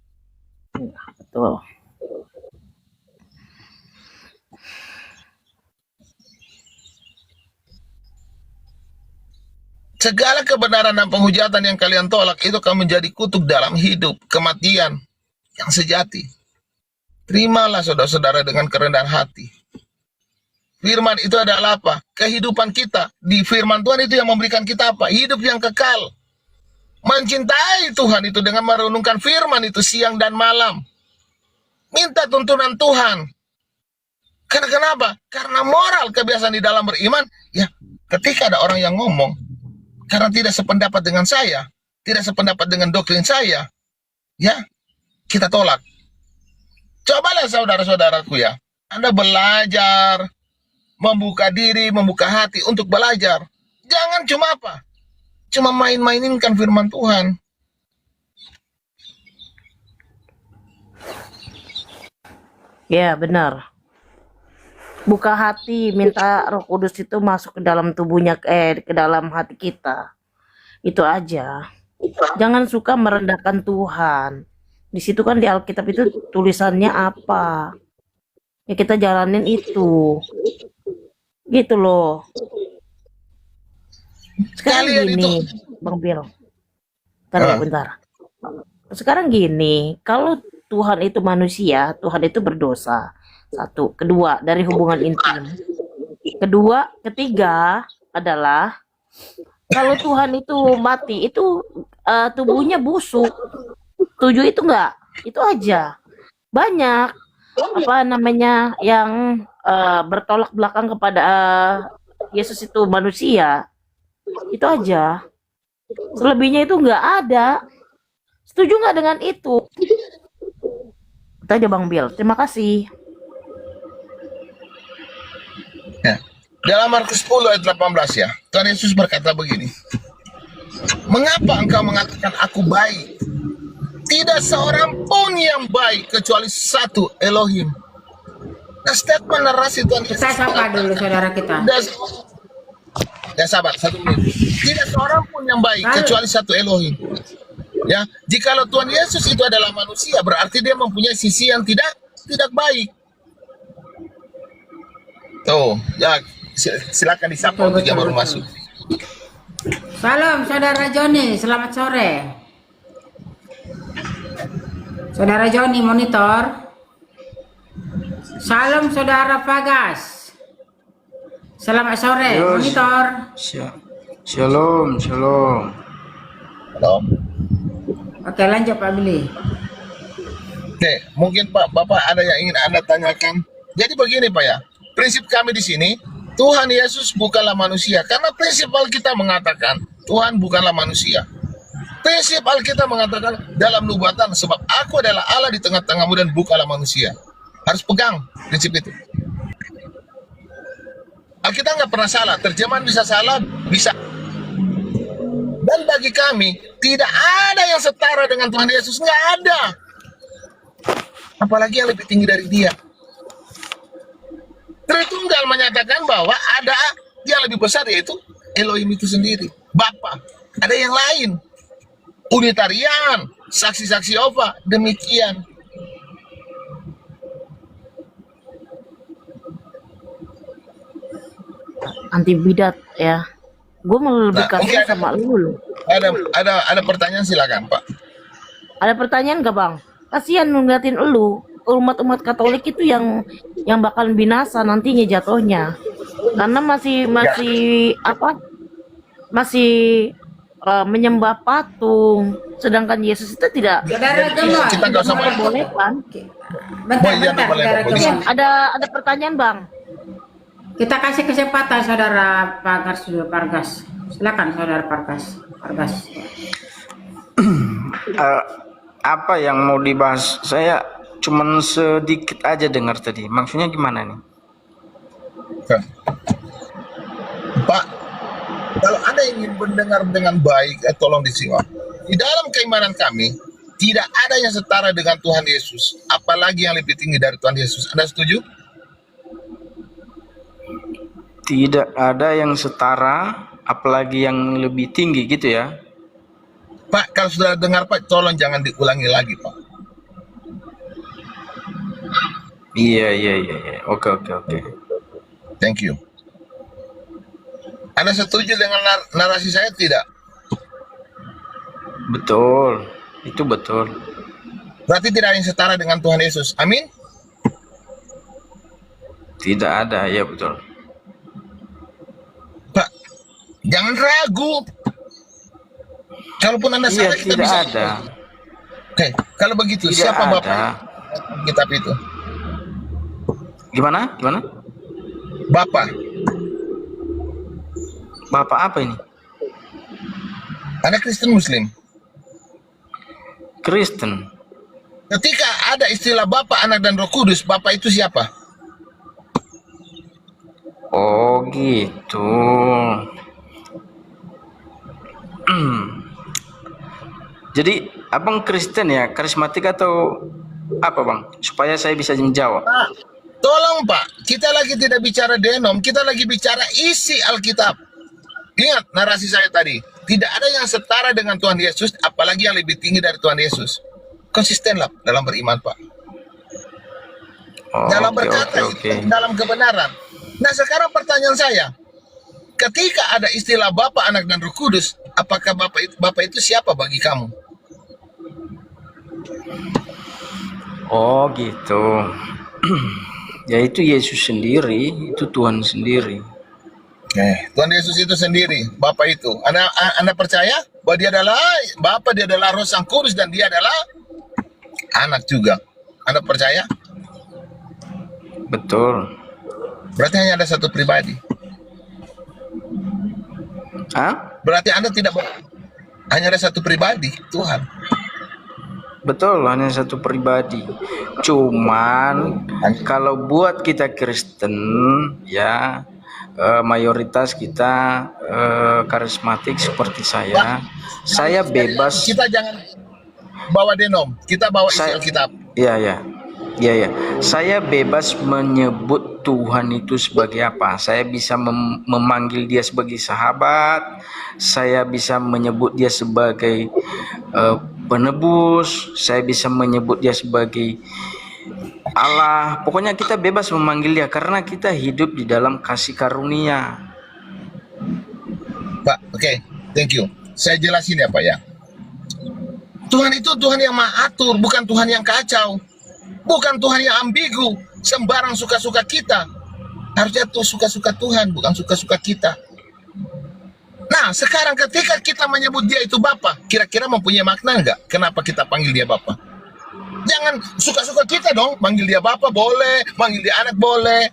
Betul. Segala kebenaran dan penghujatan yang kalian tolak itu akan menjadi kutuk dalam hidup, kematian yang sejati. Terimalah saudara-saudara dengan kerendahan hati. Firman itu adalah apa? Kehidupan kita. Di firman Tuhan itu yang memberikan kita apa? Hidup yang kekal. Mencintai Tuhan itu dengan merenungkan firman itu siang dan malam. Minta tuntunan Tuhan. Karena kenapa? Karena moral kebiasaan di dalam beriman, ya ketika ada orang yang ngomong, karena tidak sependapat dengan saya, tidak sependapat dengan doktrin saya, ya kita tolak. Cobalah saudara-saudaraku ya, Anda belajar, membuka diri, membuka hati untuk belajar. Jangan cuma apa? Cuma main-maininkan firman Tuhan. Ya, benar. Buka hati, minta Roh Kudus itu masuk ke dalam tubuhnya, ke dalam hati kita. Itu aja. Jangan suka merendahkan Tuhan. Di situ kan di Alkitab itu tulisannya apa? Ya kita jalanin itu. Gitu loh. Sekarang Kalian gini, Bang Bill. Bentar. Sekarang gini, kalau Tuhan itu manusia, Tuhan itu berdosa. Satu, kedua dari hubungan intim. Kedua, ketiga adalah kalau Tuhan itu mati, itu tubuhnya busuk. Setuju itu enggak? Itu aja. Banyak apa namanya yang bertolak belakang kepada Yesus itu manusia. Itu aja. Selebihnya itu enggak ada. Setuju nggak dengan itu? Itu aja Bang Bill. Terima kasih. Ya. Dalam Markus 10 ayat 18 ya, Tuhan Yesus berkata begini, mengapa engkau mengatakan aku baik? Tidak seorang pun yang baik kecuali satu, Elohim. Nah, statement narasi Tuhan Yesus. Kita sapa dulu saudara kita. Ya sabar, 1 menit. Tidak seorang pun yang baik kecuali satu, Elohim. Ya, jikalau Tuhan Yesus itu adalah manusia, berarti dia mempunyai sisi yang tidak baik. Tuh, ya silakan disapa untuk yang baru masuk. Salam saudara Joni, selamat sore. Saudara Joni monitor. Salam saudara Fagas. Selamat sore, monitor. Shalom. Halo. Oke, lanjut Pak Billy. Oke, mungkin Pak, Bapak ada yang ingin Anda tanyakan. Jadi begini Pak ya, prinsip kami di sini, Tuhan Yesus bukanlah manusia. Karena prinsip Alkitab mengatakan, Tuhan bukanlah manusia. Prinsip Alkitab mengatakan dalam nubuatan, sebab aku adalah Allah di tengah-tengahmu dan bukanlah manusia. Harus pegang prinsip itu. Alkitab nggak pernah salah, terjemahan bisa salah, bisa. Dan bagi kami, tidak ada yang setara dengan Tuhan Yesus, nggak ada. Apalagi yang lebih tinggi dari dia. Tritunggal menyatakan bahwa ada yang lebih besar, yaitu Elohim itu sendiri, Bapa. Ada yang lain, Unitarian, saksi-saksi Yehova, demikian. Anti bidat ya. Gue mau lebih kasih sama lu. Ada pertanyaan, silakan Pak. Ada pertanyaan gak Bang? Kasihan ngeliatin lu. Umat-umat Katolik itu yang bakal binasa nantinya jatuhnya. Karena masih menyembah patung. Sedangkan Yesus itu tidak. Kita nggak usah membolehkan. Bentar. Ada pertanyaan Bang. Kita kasih kesempatan saudara Pargas. Silakan saudara Pargas. Apa yang mau dibahas? Saya cuman sedikit aja dengar tadi. Maksudnya gimana nih? Pak, kalau Anda ingin mendengar dengan baik, tolong disimak. Di dalam keimanan kami, tidak ada yang setara dengan Tuhan Yesus. Apalagi yang lebih tinggi dari Tuhan Yesus. Anda setuju? Tidak ada yang setara, apalagi yang lebih tinggi gitu ya. Pak, kalau sudah dengar Pak, tolong jangan diulangi lagi Pak. Iya. Oke. Thank you. Anda setuju dengan narasi saya tidak? Betul, itu betul. Berarti tidak ada yang setara dengan Tuhan Yesus. Amin? Tidak ada, ya betul. Pak, jangan ragu. Kalaupun Anda Iya, salah, kita tidak bisa. ada. Oke, kalau begitu, Tidak siapa ada. Bapak kitab itu? Gimana? Bapak. Bapak apa ini? Anda Kristen Muslim. Kristen. Ketika ada istilah Bapa, Anak, dan Roh Kudus, Bapak itu siapa? Oh gitu. Jadi abang Kristen ya, karismatik atau apa bang? Supaya saya bisa menjawab. Pak, tolong Pak, kita lagi tidak bicara denom, kita lagi bicara isi Alkitab. Ingat narasi saya tadi, tidak ada yang setara dengan Tuhan Yesus, apalagi yang lebih tinggi dari Tuhan Yesus. Konsistenlah dalam beriman Pak. Oh, Dalam oke, berkata, oke. dalam kebenaran. Nah sekarang pertanyaan saya, ketika ada istilah Bapa, Anak, dan Roh Kudus, apakah Bapa itu siapa bagi kamu? Oh gitu. Ya itu Yesus sendiri, itu Tuhan sendiri. Tuhan Yesus itu sendiri, Bapa itu. Anda percaya bahwa dia adalah Bapa, dia adalah Roh Sang Kudus, dan dia adalah Anak juga. Anda percaya? Betul. Berarti hanya ada satu pribadi. Hah? Berarti Anda tidak hanya ada satu pribadi, Tuhan. Betul, hanya satu pribadi. Cuman kalau buat kita Kristen ya, mayoritas kita karismatik seperti saya bebas. Kita jangan bawa denom, kita bawa isi Alkitab. Iya. Saya bebas menyebut Tuhan itu sebagai apa. Saya bisa memanggil dia sebagai sahabat. Saya bisa menyebut dia sebagai penebus. Saya bisa menyebut dia sebagai Allah. Pokoknya kita bebas memanggil dia karena kita hidup di dalam kasih karunia. Pak, oke, thank you. Saya jelasin ya Pak ya. Tuhan itu Tuhan yang maha atur, bukan Tuhan yang kacau. Bukan Tuhan yang ambigu, sembarang suka-suka kita. Harusnya itu suka-suka Tuhan, bukan suka-suka kita. Nah, sekarang ketika kita menyebut dia itu Bapa, kira-kira mempunyai makna enggak? Kenapa kita panggil dia Bapa? Jangan suka-suka kita dong, manggil dia Bapa boleh, manggil dia Anak boleh.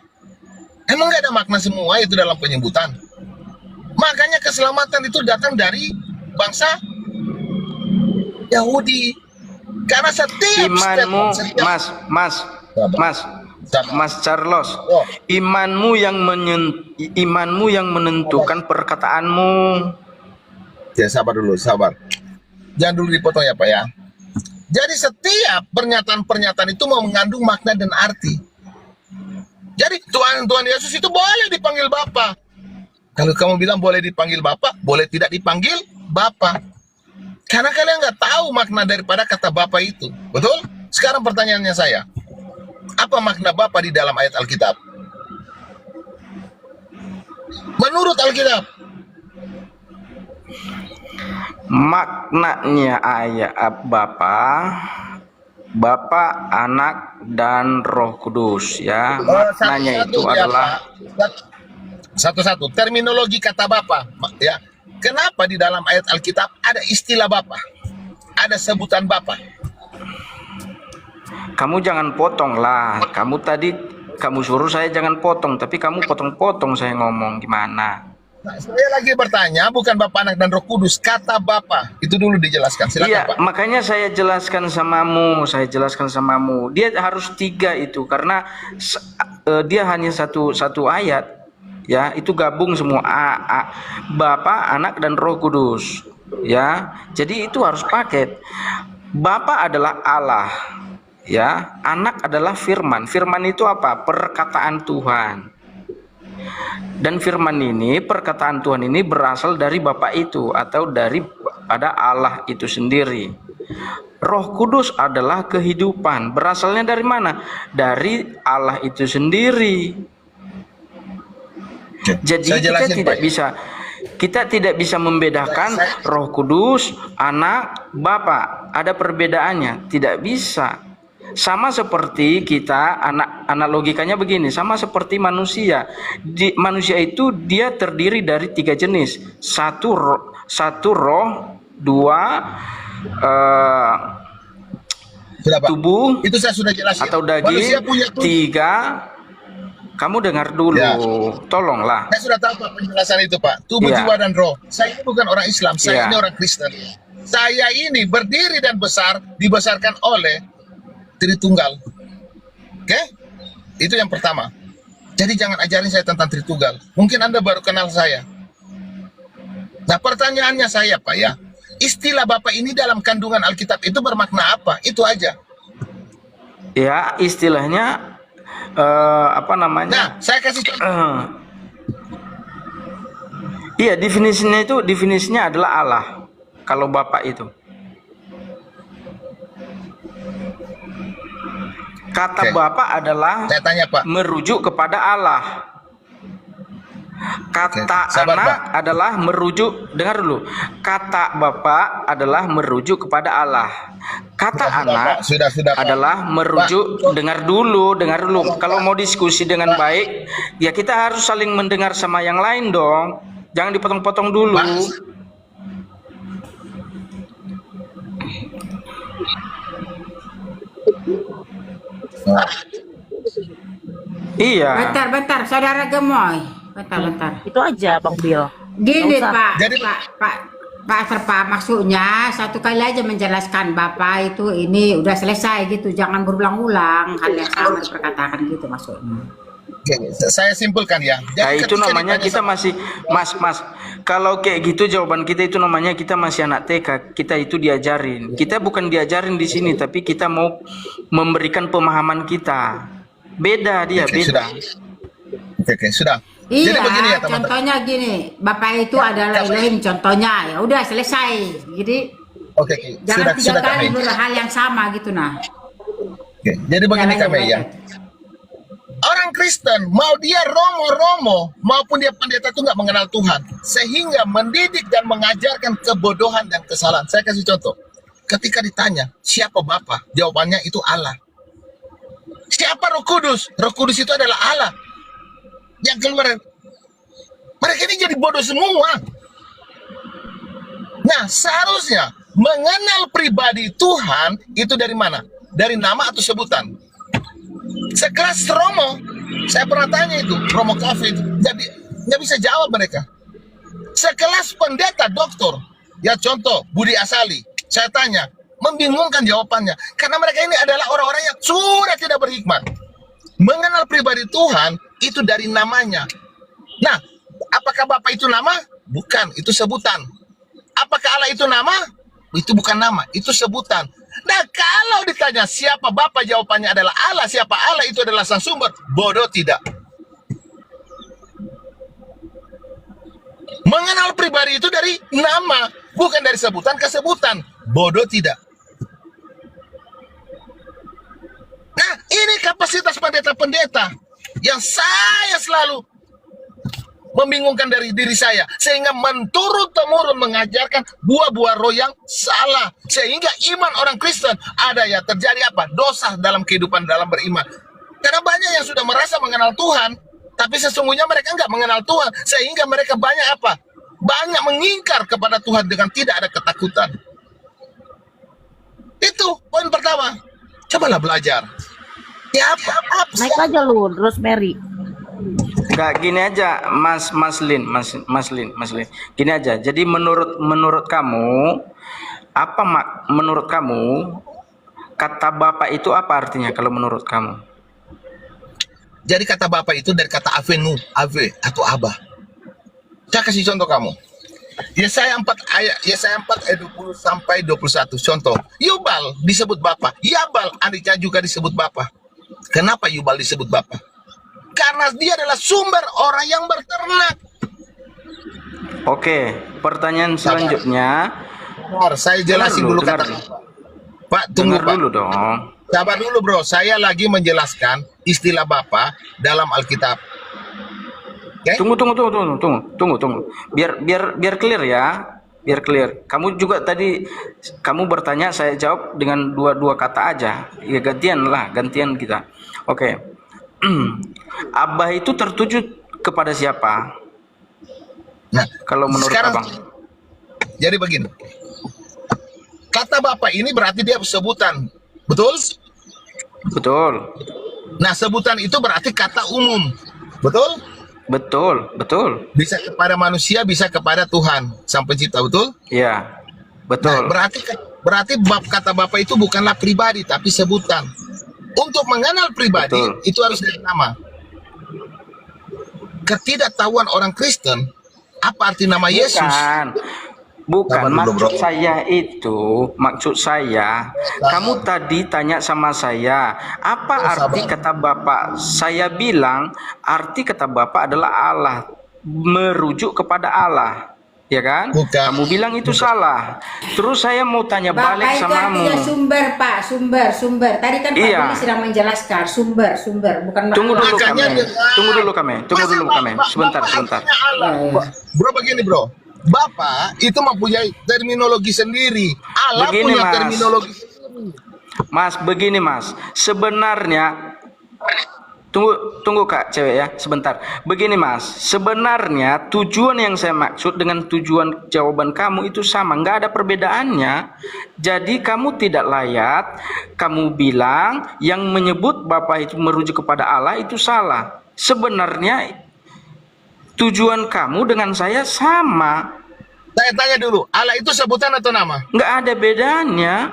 Emang enggak ada makna semua itu dalam penyebutan? Makanya keselamatan itu datang dari bangsa Yahudi. Karena setiap Imanmu, Mas Charles, imanmu yang menentukan perkataanmu. Ya sabar dulu, sabar. Jangan dulu dipotong ya Pak ya. Jadi setiap pernyataan-pernyataan itu mengandung makna dan arti. Jadi Tuhan Yesus itu boleh dipanggil Bapa. Kalau kamu bilang boleh dipanggil Bapa, boleh tidak dipanggil Bapa. Karena kalian nggak tahu makna daripada kata Bapa itu. Betul? Sekarang pertanyaannya saya. Apa makna Bapa di dalam ayat Alkitab? Menurut Alkitab. Maknanya ayat Bapa, Anak, dan Roh Kudus ya. Maknanya itu adalah satu-satu. Terminologi kata Bapa ya. Kenapa di dalam ayat Alkitab ada istilah Bapa? Ada sebutan Bapa? Kamu jangan potong lah. Kamu suruh saya jangan potong, tapi kamu potong-potong saya ngomong gimana? Nah, saya lagi bertanya, bukan Bapa, Anak, dan Roh Kudus. Kata Bapa itu dulu dijelaskan. Silakan Iya, Pak. makanya saya jelaskan samamu. Dia harus 3 itu karena dia hanya satu ayat. Ya, itu gabung semua Bapa, Anak, dan Roh Kudus. Ya, jadi itu harus paket. Bapa adalah Allah. Ya, Anak adalah firman. Firman itu apa? Perkataan Tuhan. Dan firman ini, perkataan Tuhan ini berasal dari Bapa itu atau daripada Allah itu sendiri. Roh Kudus adalah kehidupan. Berasalnya dari mana? Dari Allah itu sendiri. Jadi kita tidak bisa membedakan Roh Kudus, Anak, Bapa. Ada perbedaannya, tidak bisa. Sama seperti kita, anak logikanya begini, sama seperti manusia. Manusia itu dia terdiri dari 3 jenis. Satu roh, 2 tubuh, itu saya sudah jelasin. Atau daging, 3. Kamu dengar dulu, tolonglah. Saya sudah tahu Pak penjelasan itu Pak. Tubuh, jiwa dan roh. Saya ini bukan orang Islam, saya ini orang Kristen. Saya ini berdiri dan dibesarkan oleh Tritunggal. Oke? Itu yang pertama. Jadi jangan ajarin saya tentang Tritunggal. Mungkin Anda baru kenal saya. Nah, pertanyaannya saya Pak ya, istilah Bapak ini dalam kandungan Alkitab itu bermakna apa? Itu aja. Ya, istilahnya apa namanya? Nah, saya kasih contoh. Iya, definisinya adalah Allah. Kalau Bapak itu. Kata Bapak adalah saya tanya, Pak, merujuk kepada Allah. Kata anak adalah merujuk, dengar dulu. Kata Bapak adalah merujuk kepada Allah. Kata anak adalah merujuk, dengar dulu. Kalau mau diskusi dengan baik, ya kita harus saling mendengar sama yang lain dong. Jangan dipotong-potong dulu. Iya. Bentar, saudara Gemoy. Bentar. Itu aja Bang Bill. Gini Pak, maksudnya satu kali aja menjelaskan Bapak itu ini udah selesai gitu, jangan berulang-ulang hal yang sama diperkatakan gitu maksudnya. Saya simpulkan ya. Nah, itu namanya kita masih Mas. Kalau kayak gitu jawaban kita itu namanya kita masih anak TK. Kita itu diajarin. Kita bukan diajarin di sini, tapi kita mau memberikan pemahaman kita. Beda dia, beda. Oke, sudah. Iya, jadi begini ya, teman-teman. Contohnya gini, Bapak itu adalah Elohim, contohnya ya udah selesai. Jadi jangan tiga kali berhal yang sama gitu nah. Oke, jadi begini kami ya. Orang Kristen, mau dia romo-romo, maupun dia pendeta itu nggak mengenal Tuhan. Sehingga mendidik dan mengajarkan kebodohan dan kesalahan. Saya kasih contoh. Ketika ditanya, siapa Bapa? Jawabannya itu Allah. Siapa Roh Kudus? Roh Kudus itu adalah Allah. Yang keluar. Mereka ini jadi bodoh semua. Nah, seharusnya mengenal pribadi Tuhan itu dari mana? Dari nama atau sebutan? Sekelas Romo, saya pernah tanya itu, Romo Cafe itu, jadi nggak bisa jawab mereka. Sekelas pendeta, doktor, ya contoh Budi Asali, saya tanya, membingungkan jawabannya, karena mereka ini adalah orang-orang yang sudah tidak berhikmat. Mengenal pribadi Tuhan itu dari namanya. Nah, apakah Bapa itu nama? Bukan, itu sebutan. Apakah Allah itu nama? Itu bukan nama, itu sebutan. Nah, kalau ditanya siapa Bapa, jawabannya adalah Allah. Siapa Allah itu adalah sang sumber. Bodoh tidak. Mengenal pribadi itu dari nama, bukan dari sebutan ke sebutan. Bodoh tidak. Nah, ini kapasitas pendeta-pendeta yang saya selalu membingungkan dari diri saya, sehingga menturun-temurun mengajarkan buah-buah roh yang salah, sehingga iman orang Kristen ada ya terjadi apa? Dosa dalam kehidupan dalam beriman. Karena banyak yang sudah merasa mengenal Tuhan, tapi sesungguhnya mereka nggak mengenal Tuhan, sehingga mereka banyak apa? Banyak mengingkar kepada Tuhan dengan tidak ada ketakutan. Itu poin pertama. Cobalah belajar. Ya apa? Naik aja lu, Rosemary. Enggak, gini aja Mas Lin. Gini aja. Jadi menurut kamu menurut kamu kata Bapak itu apa artinya kalau menurut kamu? Jadi kata Bapak itu dari kata avenu, ave atau abah. Saya kasih contoh kamu. Yesaya 4 ayat 20 sampai 21. Contoh, Yubal disebut Bapak, Yabal adiknya juga disebut Bapak. Kenapa Yubal disebut Bapak? karena dia adalah sumber orang yang berternak. Oke, pertanyaan selanjutnya. Bentar, saya jelasin dulu kata Pak, tunggu Dengar Pak. dulu dong. Sabar dulu bro, saya lagi menjelaskan istilah Bapa dalam Alkitab. Oke? Tunggu. Biar clear ya. Biar clear. Kamu juga tadi kamu bertanya, saya jawab dengan dua kata aja. Ya gantian kita. Oke. Abah itu tertuju kepada siapa? Nah, kalau menurut sekarang, Abang. Jadi begini. Kata Bapak ini berarti dia sebutan. Betul? Betul. Nah, sebutan itu berarti kata umum. Betul? Betul. Bisa kepada manusia, bisa kepada Tuhan Sang Pencipta, betul? Iya. Betul. Nah, berarti kata Bapak itu bukanlah pribadi tapi sebutan. Untuk mengenal pribadi itu harus dari nama. Ketidaktahuan orang Kristen apa arti nama Yesus? Bukan maksud saya, kamu tadi tanya sama saya, apa arti kata Bapak? Saya bilang arti kata Bapak adalah Allah, merujuk kepada Allah, ya kan? Kamu bilang itu salah. Terus saya mau tanya balik Bapak sama itu artinya sumber, Pak, sumber. Tadi kan Pak Doni sedang menjelaskan sumber, bukan Tunggu dulu kami. Sebentar. Bro, begini bro. Bapak itu mempunyai terminologi sendiri. Allah Begini, punya Mas. terminologi sendiri. Mas, begini Mas. Sebenarnya tunggu Kak cewek ya, sebentar. Begini Mas, sebenarnya tujuan yang saya maksud dengan tujuan jawaban kamu itu sama, nggak ada perbedaannya. Jadi kamu tidak layak, kamu bilang yang menyebut Bapak itu merujuk kepada Allah itu salah. Sebenarnya tujuan kamu dengan saya sama. Saya tanya dulu, Allah itu sebutan atau nama? Nggak ada bedanya.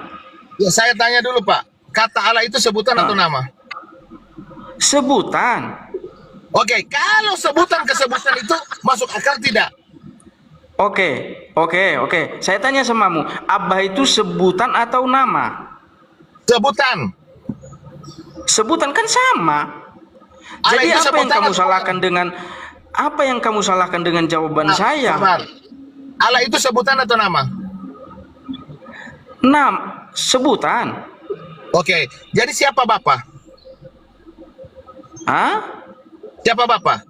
Ya, saya tanya dulu Pak, kata Allah itu sebutan atau nama? Sebutan. Oke, kalau sebutan kesebutan itu masuk akal tidak? Oke. Saya tanya samamu, Abah itu sebutan atau nama? Sebutan. Sebutan kan sama. Allah Jadi itu apa yang sebutan kamu atau salahkan dengan jawaban saya? Sabar. Allah itu sebutan atau nama? Sebutan. Oke, jadi siapa Bapak? Hah? Siapa Bapak?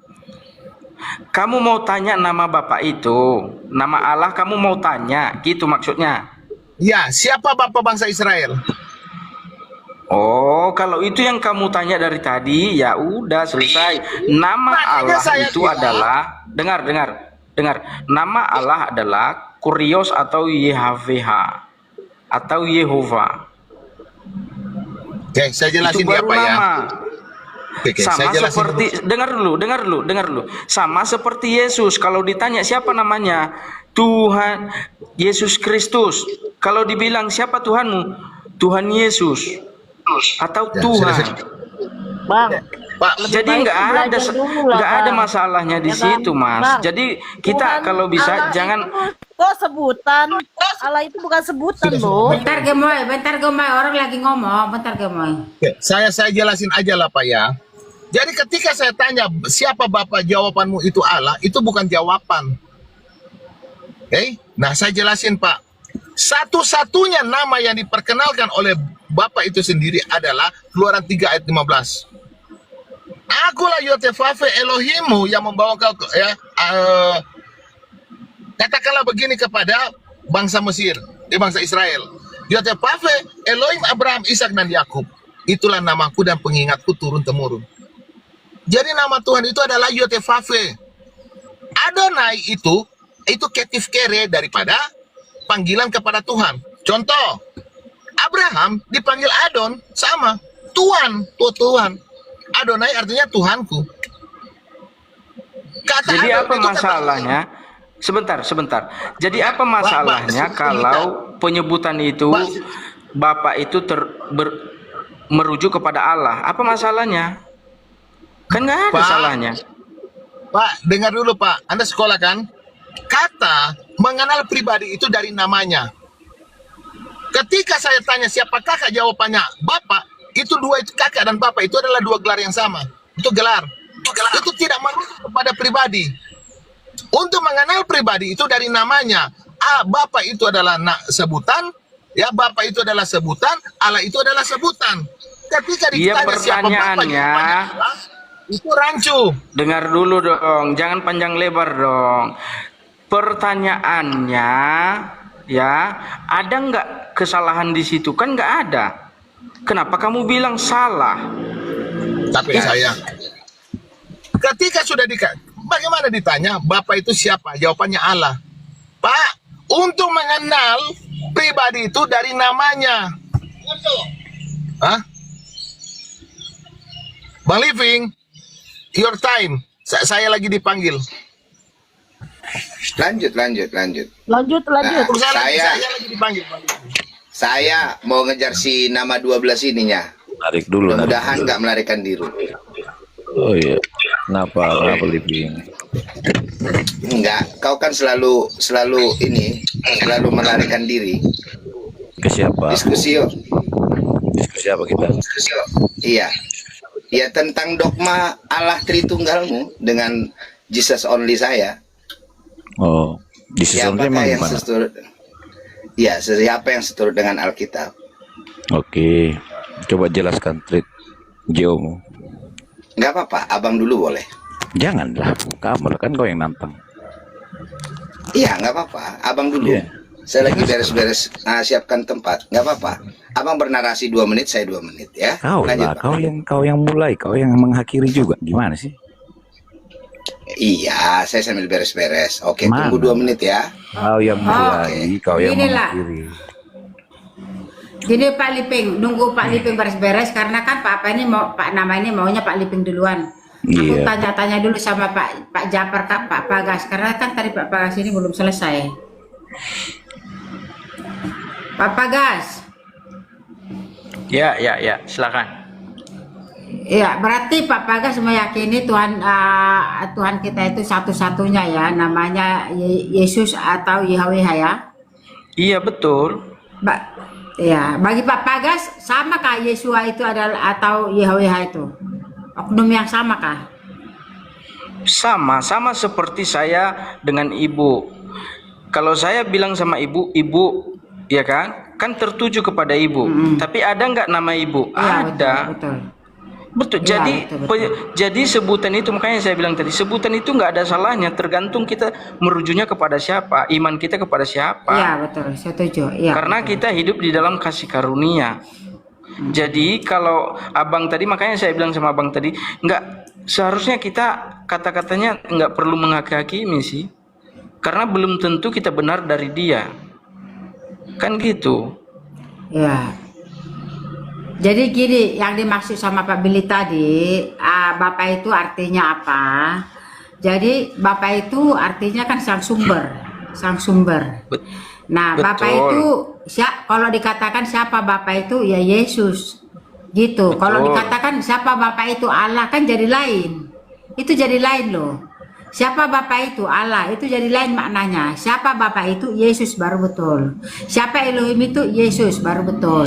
Kamu mau tanya nama Bapak itu, nama Allah kamu mau tanya, gitu maksudnya? Ya, siapa Bapak bangsa Israel? Oh, kalau itu yang kamu tanya dari tadi, ya udah selesai. Nama Allah itu adalah, dengar. Nama Allah adalah Kurios atau YHWH atau Yehova. Oke, saya jelasin itu baru apa ya. nama. Oke, Sama saya jelasin seperti dulu. dengar dulu. Sama seperti Yesus, kalau ditanya siapa namanya? Tuhan Yesus Kristus. Kalau dibilang siapa Tuhanmu? Tuhan Yesus atau Ya, Tuhan. Bang, Pak, Jadi nggak ada masalahnya di Ya kan? situ, Mas. Bang, Jadi kita Tuhan kalau bisa Allah jangan itu kok sebutan. Allah itu bukan sebutan loh. Bentar gemoy, orang lagi ngomong, bentar gemoy. Oke, saya jelasin aja lah Pak ya. Jadi ketika saya tanya siapa Bapak, jawabanmu itu Allah, itu bukan jawaban. Oke, nah saya jelasin Pak. Satu-satunya nama yang diperkenalkan oleh Bapak itu sendiri adalah Keluaran 3 ayat 15. Akulah Yotefafe Elohimmu yang membawa kau katakanlah begini kepada bangsa Mesir, bangsa Israel. Yotefafe Elohim Abraham, Ishak dan Yakub. Itulah namaku dan pengingatku turun temurun. Jadi nama Tuhan itu adalah Yotefafe. Adonai itu ketif kere daripada panggilan kepada Tuhan. Contoh, Abraham dipanggil Adon, sama Tuhan, Tuhan. Adonai artinya Tuhanku. Jadi apa masalahnya? Sebentar. Jadi apa masalahnya kalau penyebutan itu Bapak itu merujuk kepada Allah? Apa masalahnya? Kan nggak ada salahnya. Pak, dengar dulu Pak. Anda sekolah kan? Kata mengenal pribadi itu dari namanya. Ketika saya tanya siapa kakak, jawabannya Bapak. Itu dua itu kakak dan Bapak itu adalah dua gelar yang sama. Itu gelar. Itu tidak merujuk kepada pribadi. Untuk mengenal pribadi itu dari namanya. Bapa itu adalah sebutan, ya Bapa itu adalah sebutan, Allah itu adalah sebutan. Ketika Iya, ditanya siapa bapanya, itu rancu. Dengar dulu dong, jangan panjang lebar dong. Pertanyaannya, ya, ada nggak kesalahan di situ? Kan nggak ada. Kenapa kamu bilang salah? Tapi saya, ketika sudah bagaimana ditanya Bapak itu siapa? Jawabannya Allah. Pak, untuk mengenal pribadi itu dari namanya. Hah? Bang Living, your time. Saya lagi dipanggil. Lanjut. Lanjut. Saya lagi dipanggil. Saya mau ngejar si nama 12 ininya. Tarik dulu. Mudah-mudahan nggak melarikan diri. Oh iya. Kenapa Living? Enggak, kau kan selalu melarikan diri. Ke siapa? Diskusi yuk. Diskusi apa kita? Diskusi yuk. Iya. Ya tentang dogma Allah Tritunggalmu dengan Jesus only saya. Oh, Jesus only Siapakah yang gimana? seturut? Ya, siapa yang seturut dengan Alkitab? Oke, coba jelaskan treat geomu. Nggak apa-apa, abang dulu boleh. Janganlah, kamu kan kau yang nantang. Iya, nggak apa-apa, abang dulu. Iya. Saya lagi beres-beres siapkan tempat, nggak apa-apa. Abang bernarasi 2 menit, saya 2 menit ya. Kau Lanjut, lah, Pak. kau yang mulai, kau yang mengakhiri juga. Gimana sih? Iya, saya sambil beres-beres. Oke, Mana? tunggu 2 menit ya. Kau yang mulai, kau yang Inilah. mengakhiri. Gini Pak Liping, nunggu Pak Liping beres-beres karena kan Pak ini mau Pak nama ini maunya Pak Liping duluan. Aku Iya. tanya-tanya dulu sama Pak Japar, Pak Pagas, karena kan tadi Pak Pagas ini belum selesai. Pak Pagas. Ya, silakan. Ya, berarti Pak Pagas meyakini Tuhan kita itu satu-satunya ya, namanya Yesus atau Yahweh ya. Iya, betul. Ya, bagi Pak Pagas samakah Yesua itu adalah atau Yahweh itu? Oknum yang samakah? Sama seperti saya dengan ibu. Kalau saya bilang sama ibu, ya kan tertuju kepada ibu. Tapi ada nggak nama ibu? Ya, Ada. Betul. Ya, Jadi sebutan itu, makanya saya bilang tadi, sebutan itu nggak ada salahnya. Tergantung kita merujuknya kepada siapa, iman kita kepada siapa. Iya betul, setuju. Ya, Karena kita hidup di dalam kasih karunia. Jadi kalau abang tadi, makanya saya bilang sama abang tadi, nggak seharusnya kita kata-katanya nggak perlu menghakimi sih, karena belum tentu kita benar dari dia, kan gitu. Ya. Jadi gini, yang dimaksud sama Pak Billy tadi, Bapak itu artinya apa? Jadi Bapak itu artinya kan sang sumber. Nah, Betul. Bapak itu kalau dikatakan siapa Bapak itu ya Yesus. Gitu. Kalau dikatakan siapa Bapak itu Allah kan jadi lain. Itu jadi lain loh. Siapa Bapak itu Allah itu jadi lain maknanya. Siapa Bapak itu Yesus baru betul. Siapa Elohim itu Yesus baru betul.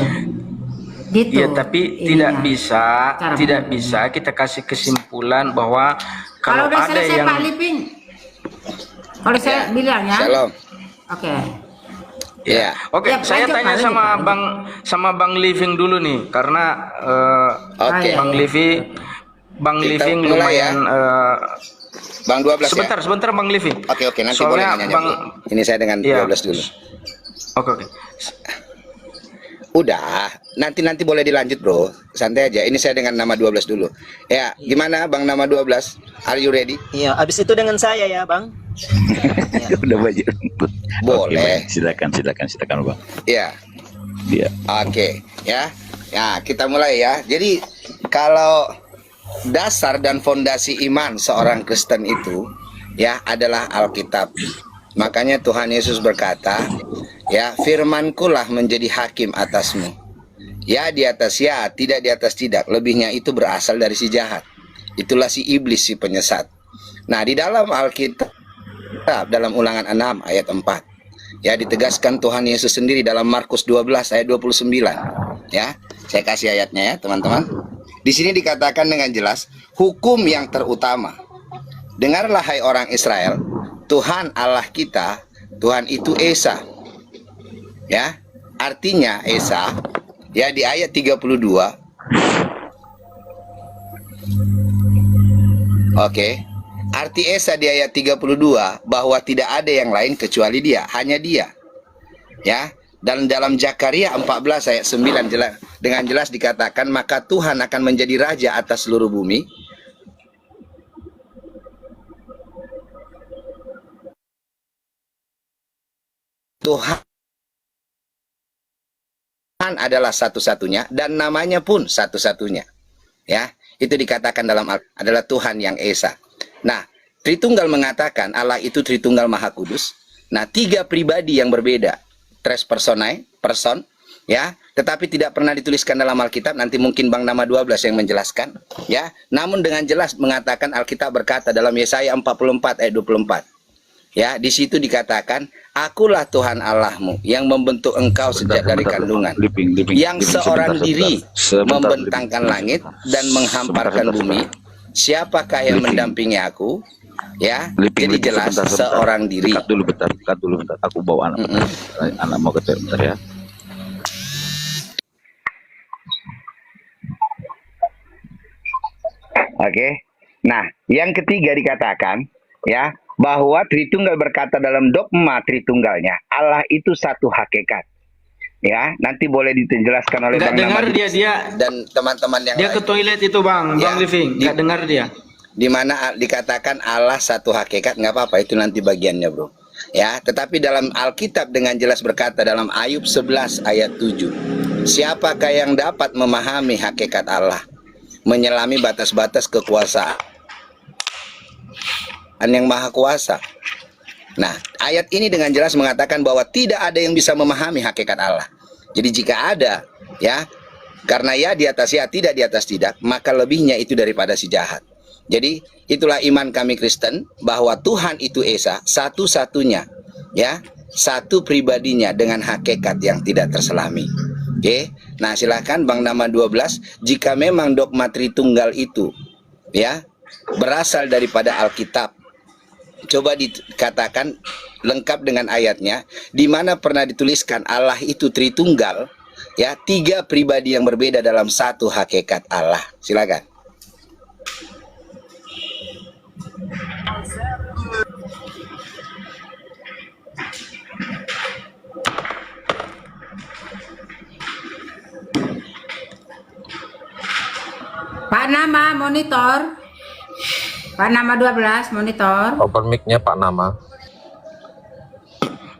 Gitu. Ya, tapi tidak bisa kita kasih kesimpulan bahwa kalau udah ada selesai yang Pak Liping, kalau saya bilang ya. Shalom. Oke. Ya. Oke, Ya, saya lanjut, tanya Pak, sama Bang Living dulu nih, karena Oke. Bang Kita Living mulai ya. lumayan. Bang 12 Sebentar Bang Living. ya. Oke, nanti Soalnya boleh nanya. Bang, Ini saya dengan Iya. 12 dulu. Oke. Udah, nanti boleh dilanjut bro. Santai aja. Ini saya dengan nama 12 dulu. Ya, gimana Bang nama 12? Are you ready? Iya, habis itu dengan saya ya, Bang. Udah baju. Boleh. Oke, silakan Bang. Ya. Iya. Oke, ya. Ya, kita mulai ya. Jadi kalau dasar dan fondasi iman seorang Kristen itu ya adalah Alkitab. Makanya Tuhan Yesus berkata, ya, firman-Ku lah menjadi hakim atasmu. Ya di atas ya, tidak di atas tidak. Lebihnya itu berasal dari si jahat. Itulah si iblis, si penyesat. Nah, di dalam Alkitab, dalam Ulangan 6 ayat 4, ya ditegaskan Tuhan Yesus sendiri dalam Markus 12 ayat 29. Ya, saya kasih ayatnya ya, teman-teman. Di sini dikatakan dengan jelas hukum yang terutama. Dengarlah hai orang Israel, Tuhan Allah kita, Tuhan itu Esa. Ya, artinya Esa ya di ayat 32. Oke. Arti Esa di ayat 32 bahwa tidak ada yang lain kecuali dia, hanya dia. Ya, dan dalam Zakaria 14 ayat 9 dengan jelas dikatakan maka Tuhan akan menjadi raja atas seluruh bumi. Tuhan adalah satu-satunya dan namanya pun satu-satunya. Ya, itu dikatakan dalam adalah Tuhan yang Esa. Nah, Tritunggal mengatakan Allah itu Tritunggal Maha Kudus. Nah, 3 pribadi yang berbeda, tres personae, person, ya, tetapi tidak pernah dituliskan dalam Alkitab. Nanti mungkin Bang Nama 12 yang menjelaskan, ya. Namun dengan jelas mengatakan Alkitab berkata dalam Yesaya 44 ayat 24. Ya, di situ dikatakan, akulah Tuhan Allahmu yang membentuk engkau sejak dari kandungan, yang seorang diri membentangkan langit dan menghamparkan bumi. Siapakah yang mendampingi aku? Ya, jadi jelas seorang diri. Cut dulu bentar. Aku bawa anak. Anak mau ke bentar ya. Oke. Nah, yang ketiga dikatakan, ya, bahwa Tritunggal berkata dalam dogma Tritunggalnya, Allah itu satu hakikat. Ya, nanti boleh dijelaskan oleh Bang dengar Nama dia dan teman-teman yang dia lain. ke toilet itu Bang Living, nggak dengar dia. Di mana dikatakan Allah satu hakikat, nggak apa-apa, itu nanti bagiannya bro. Ya, tetapi dalam Alkitab dengan jelas berkata dalam Ayub 11 ayat 7, siapakah yang dapat memahami hakikat Allah, menyelami batas-batas kekuasaan yang maha kuasa. Nah, ayat ini dengan jelas mengatakan bahwa tidak ada yang bisa memahami hakikat Allah. Jadi jika ada, ya, karena ya di atas ya, tidak di atas tidak, maka lebihnya itu daripada si jahat. Jadi itulah iman kami Kristen, bahwa Tuhan itu Esa, satu-satunya, ya, satu pribadinya dengan hakikat yang tidak terselami. Oke, nah silakan Bang Nama 12, jika memang dogma Tritunggal itu, ya, berasal daripada Alkitab, coba dikatakan lengkap dengan ayatnya, di mana pernah dituliskan Allah itu Tritunggal, ya, 3 pribadi yang berbeda dalam satu hakikat Allah. Silakan. Pak Nama monitor. Pak Nama 12 monitor. Open mic-nya Pak Nama.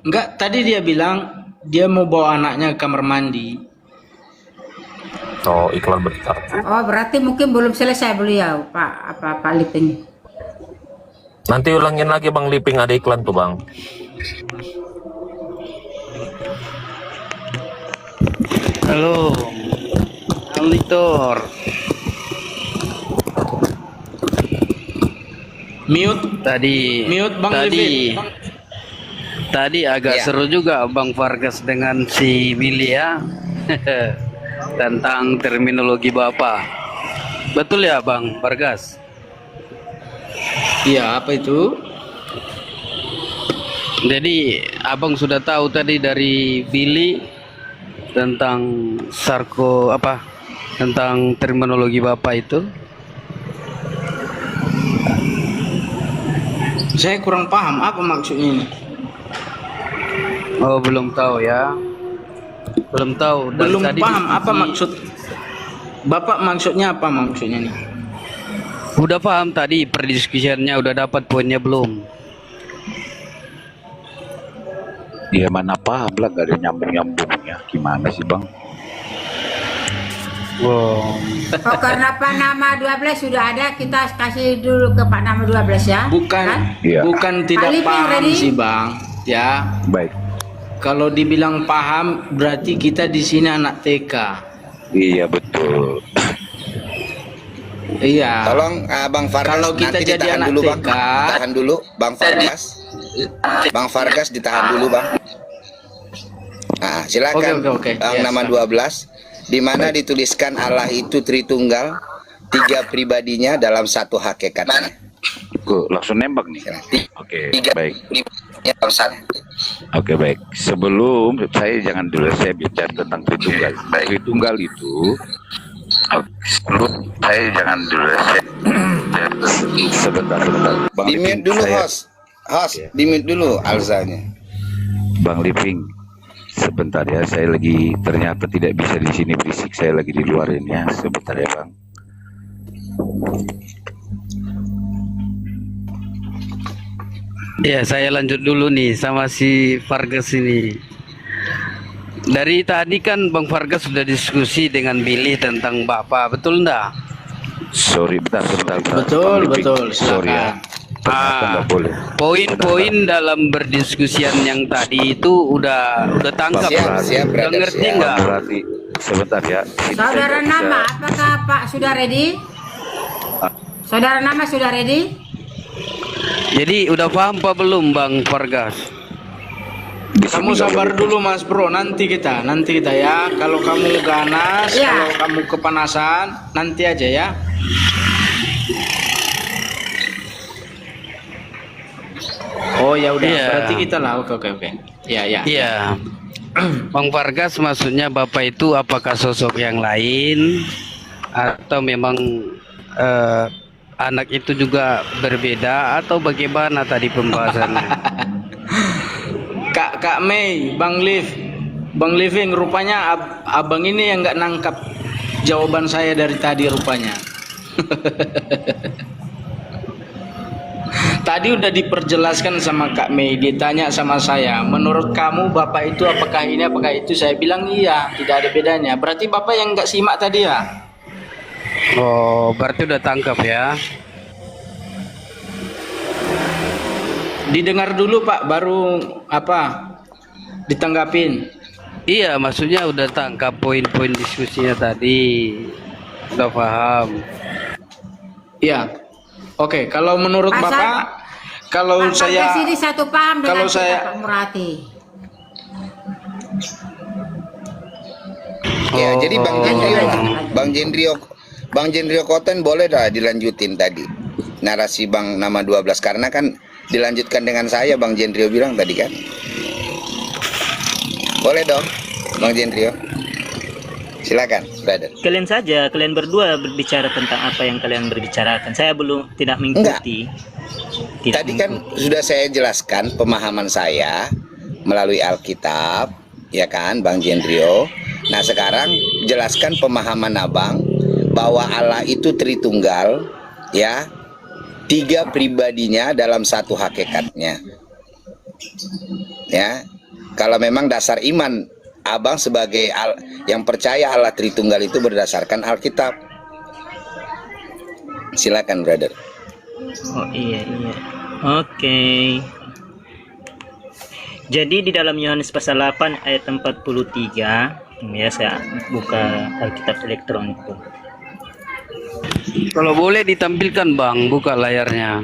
Enggak, tadi dia bilang dia mau bawa anaknya ke kamar mandi. Oh, iklan bentar. Oh, berarti mungkin belum selesai beliau, Pak Liping. Nanti ulangin lagi Bang Liping, ada iklan tuh Bang. Halo, monitor. Mute Bang Living. Tadi agak seru juga Bang Vargas dengan si Billy ya. Tentang terminologi Bapak. Betul ya Bang Vargas? Iya, apa itu? Jadi Abang sudah tahu tadi dari Billy tentang tentang terminologi Bapak itu. Saya kurang paham apa maksudnya ini. Oh, belum tahu ya. Belum tahu. Belum paham apa maksud Bapak, maksudnya apa maksudnya nih? Udah paham tadi perdiskusiannya, udah dapat poinnya belum? Ya mana paham lah, gak ada nyambung-nyambungnya. Gimana sih Bang? Wow. Oh, karena Pak Nama 12 sudah ada, kita kasih dulu ke Pak Nama 12 ya. Bukan, bukan tidak paham sih Bang. Ya. Baik. Kalau dibilang paham berarti kita di sini anak TK. Iya betul. Iya. Tolong Bang Vargas, kalau kita nanti jadi ditahan anak dulu TK, Bang. Tahan dulu Bang Vargas. Bang Vargas ditahan dulu Bang. Nah, silakan Oke. Bang Ya, Nama 12. di mana dituliskan Allah itu Tritunggal, 3 pribadinya dalam satu hakikatnya. Langsung nembak nih. Oke, baik. Dalam satu. Oke, baik. Sebelum saya jangan dulu saya bicara tentang Tritunggal. Tritunggal itu sebelum saya jangan dulu sebentar. Bang Di mute dulu host, di mute dulu Alzanya. Bang Living, sebentar ya, saya lagi ternyata tidak bisa di sini berisik, saya lagi di luar ini ya, sebentar ya Bang. Ya, saya lanjut dulu nih sama si Vargas ini. Dari tadi kan Bang Vargas sudah diskusi dengan Billy tentang Bapak, betul enggak? Sorry, bentar. Betul, Sorry ya. Ternyata nggak boleh. Poin-poin dalam berdiskusian yang tadi itu udah tangkap. Udah ngerti nggak? Berarti sebentar ya. Saudara nama, apakah Pak sudah ready? Saudara nama sudah ready? Jadi udah paham apa belum Bang Vargas? Kamu sabar dulu Mas Bro, nanti kita ya. Kalau kamu ganas, kalau kamu kepanasan, nanti aja ya. Oh ya udah, berarti kita lah. Oke. Ya. Iya. Bang Vargas, maksudnya Bapak itu apakah sosok yang lain atau memang anak itu juga berbeda atau bagaimana tadi pembahasannya? Kak Mei, Bang Living, rupanya abang ini yang nggak nangkap jawaban saya dari tadi rupanya. Tadi udah diperjelaskan sama Kak Mei, ditanya sama saya, menurut kamu Bapak itu apakah ini, apakah itu? Saya bilang iya, tidak ada bedanya. Berarti Bapak yang nggak simak tadi ya? Oh, berarti udah tangkap ya? Didengar dulu Pak, baru ditanggapin. Iya, maksudnya udah tangkap poin-poin diskusinya tadi, udah paham. Iya. Oke, kalau menurut Bapak, kalau Pak saya sini satu paham dengan kalau saya Pak Murati. Ya, jadi Bang Jendrio Koten boleh dah dilanjutin tadi narasi Bang nama 12, karena kan dilanjutkan dengan saya, Bang Jendrio bilang tadi kan. Boleh dong Bang Jendrio, silakan brother. Kalian berdua berbicara tentang apa yang kalian berbicarakan. Saya tidak mengikuti. Tadi kan sudah saya jelaskan pemahaman saya melalui Alkitab, ya kan Bang Jendrio. Nah sekarang jelaskan pemahaman abang bahwa Allah itu Tritunggal, ya, 3 pribadinya dalam satu hakikatnya. Ya, kalau memang dasar iman abang sebagai yang percaya Allah Tritunggal itu berdasarkan Alkitab. Silakan brother. Oh iya. Oke. Jadi di dalam Yohanes pasal 8 ayat 43, ya saya buka Alkitab elektronik tuh. Kalau boleh ditampilkan Bang, buka layarnya.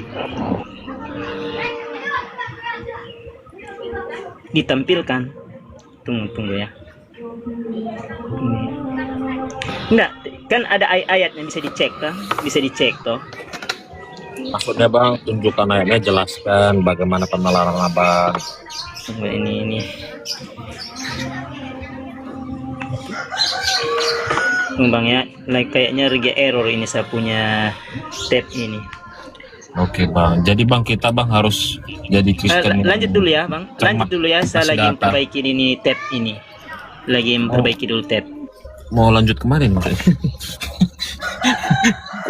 Ditampilkan. Tunggu ya. Enggak, kan ada ayat yang bisa dicek kan? Bisa dicek toh. Maksudnya Bang, tunjukkan ayatnya, jelaskan bagaimana penalaran abang. Tunggu ini. Bang ya, kayaknya rega error ini saya punya tab ini. Oke Bang, jadi Bang kita Bang harus jadi Kristen. Lanjut dulu ya Bang, saya lagi memperbaiki ini tab ini. Lagi memperbaiki dulu tab. Mau lanjut kemarin Bang?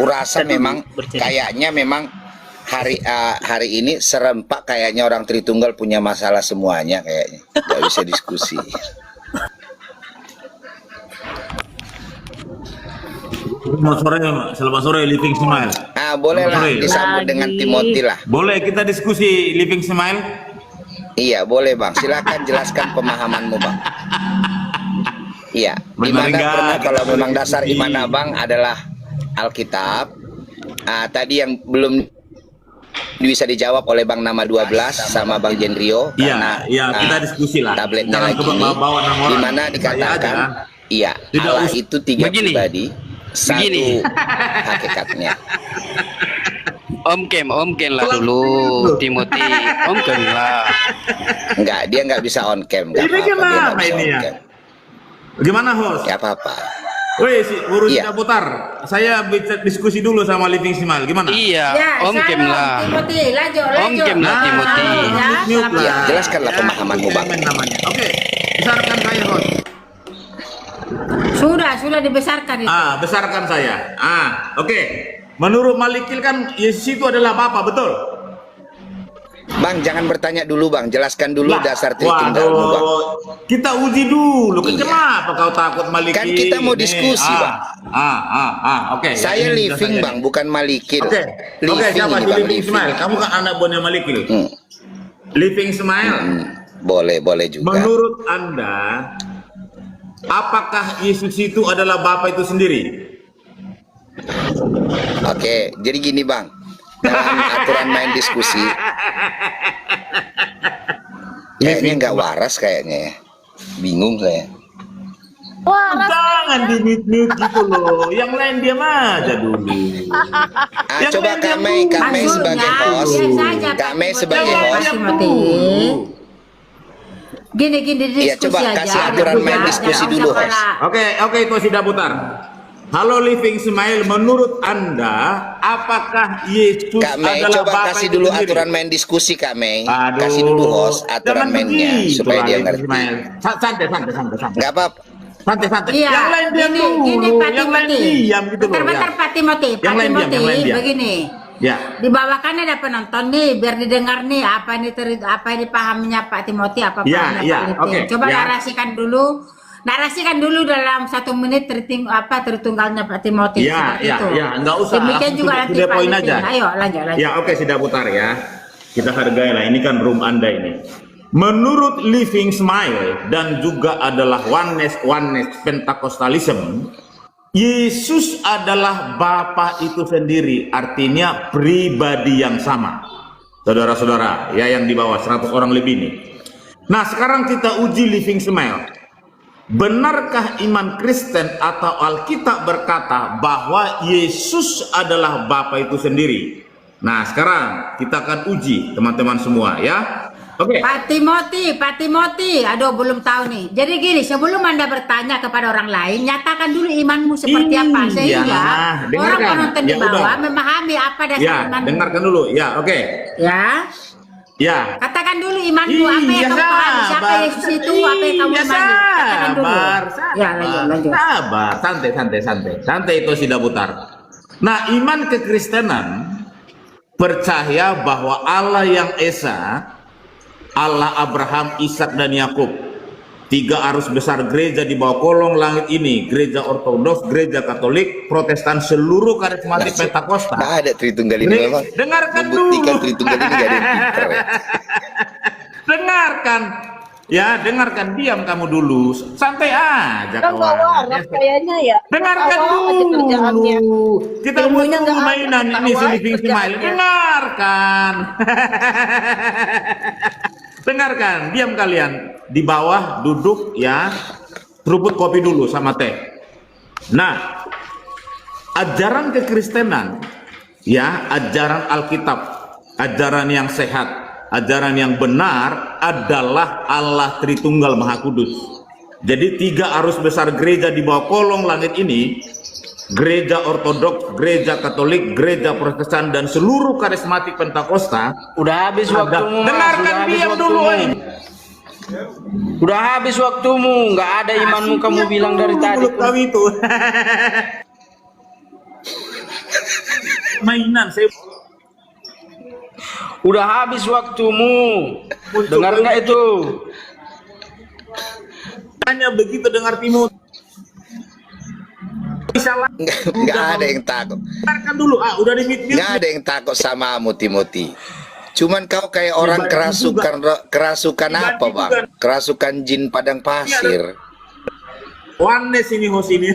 Kurasa memang kayaknya memang hari ini serempak kayaknya orang Tritunggal punya masalah semuanya kayaknya. Nggak bisa diskusi. Selamat sore Living Smile. Boleh lah disambut dengan Timothy lah. Boleh kita diskusi Living Smile? Iya boleh Bang, silakan jelaskan pemahamanmu Bang. Iya, gimana kalau memang dasar iman abang adalah Alkitab. Tadi yang belum bisa dijawab oleh Bang nama 12 sama Bang Jendrio, karena kita diskusi lah. Tabletnya lagi ini, dimana dikatakan Iya, Tidak Allah usah. itu tiga Begini. pribadi, satu Begini. hakikatnya. Om Kem lah dulu, Timothy. Om Kem lah. Enggak, dia nggak bisa on cam, nggak Ini apa-apa, dia nggak kenapa bisa ini on ya? cam. Gimana host? Nggak apa-apa. Woi, si urus Iya. tidak putar. Saya diskusi dulu sama Living Smile. Gimana? Iya, Ya, Om Kem shalom, lah. Timothy, lanjut. Om Kem lah, Timothy. Mute Ya, lah. jelaskanlah pemahamanmu, Bang. Cemen namanya. Oke, besarkan saya host. Sudah dibesarkan itu. Besarkan saya. Oke. Menurut Malikil kan Yesus itu adalah Bapa, betul? Bang, jangan bertanya dulu, Bang. Jelaskan dulu Lah, dasar Tritunggalmu, Bang. Kita uji dulu. Iya. Kenapa kau takut Malikil? Kan kita mau diskusi, Bang. Oke. Saya ya, ini living, sudah Bang, bukan Malikil. Oke, Living siapa ini, si Bang, Living Smile? Kamu kan anak buahnya Malikil. Living Smile. Boleh juga. Menurut Anda, apakah Yesus itu adalah Bapa itu sendiri? Oke, jadi gini, Bang. Dalam aturan main diskusi, kayaknya nggak waras kayaknya ya. Bingung saya. Jangan di mute gitu loh. Yang lain diam aja dulu. Coba Kak Mei sebagai host. Kak Mei sebagai host. Gini Iya, diskusi coba aja. kasih aturan main diskusi dulu, host. Oke, itu sudah putar. Halo Living Smile, menurut Anda apakah Yesus Kak Mei, adalah coba Bapa kasih itu dulu sendiri? aturan main diskusi, Kak Mei. Aduh. Kasih dulu host aturan Jangan mainnya begitu supaya lah, dia Living ngerti. Smile. Santai. Nggak apa-apa. Santai. Iya, Yang lain diam gini, dulu. Pak Yang lain Timothy. diam gitu loh. Bentar, Pak Timothy. Yang lain diam. Begini. Ya. Di bawah kan ada penonton nih, biar didengar nih apa ini dipahaminya Pak Timothy, apa Ya, pahamnya ya, Pak Living. oke, Coba ya. narasikan dulu dalam 1 menit Tritunggalnya Pak Timothy. Ya, seperti itu. nggak usah. Demikian Langsung juga to nanti the Pak point Living. aja. Ayo lanjut. Ya, oke, sudah putar ya. Kita hargailah, ini kan room Anda ini. Menurut Living Smile dan juga adalah oneness Pentecostalism, Yesus adalah Bapa itu sendiri, artinya pribadi yang sama. Saudara-saudara, ya yang di bawah 100 orang lebih ini. Nah, sekarang kita uji Living Smile. Benarkah iman Kristen atau Alkitab berkata bahwa Yesus adalah Bapa itu sendiri? Nah, sekarang kita akan uji teman-teman semua ya. Oke. Pak Timothy, aduh belum tahu nih. Jadi gini, sebelum Anda bertanya kepada orang lain, nyatakan dulu imanmu seperti apa sehingga orang penonton di bawah memahami apa dasar imanmu. Dengarkan dulu. Ya, oke. Ya. Katakan dulu imanmu apa yang kamu pahami, siapa Yesus itu, apa yang kamu imani. Katakan dulu. Ya, lanjut. Sabar, santai itu sudah putar. Nah, iman kekristenan percaya bahwa Allah yang Esa, Allah Abraham, Ishak dan Yakub, 3 arus besar gereja di bawah kolong langit ini, gereja Ortodoks, gereja Katolik, Protestan, seluruh karismatik Pentakosta. Nggak ada Tritunggal ini memang. Dengarkan Membuktikan dulu. Tritunggal ini nggak ada yang pintar ya. Dengarkan, diam kamu dulu, santai aja Kan nggak kawan. waras kayaknya ya. Dengarkan Awal aja kerjaannya. dulu. Kita buat Ilmunya nggak ada, mainan ini si ketawa Living Smile. kerjaannya. Dengarkan, diam kalian. Di bawah duduk ya, seruput kopi dulu sama teh. Nah, ajaran kekristenan ya, ajaran Alkitab, ajaran yang sehat, ajaran yang benar adalah Allah Tritunggal Maha Kudus. Jadi 3 arus besar gereja di bawah kolong langit ini, gereja Ortodoks, gereja Katolik, gereja Protestan dan seluruh karismatik Pentakosta. Udah habis waktumu, Mas. Dengarkan, Udah habis diam waktumu. dulu. Udah habis waktumu, nggak ada imanmu kamu bilang dari tadi. Tahu itu. Mainan saya. Udah habis waktumu. Dengar nggak itu? Hanya begitu dengar Timothy. Nggak ada yang takut. Dengarkan dulu. Udah di mute. Nggak ada yang takut samamu, Timothy. Cuman kau kayak orang kerasukan apa, Bang? Kerasukan jin padang pasir. Oneness ini host ini.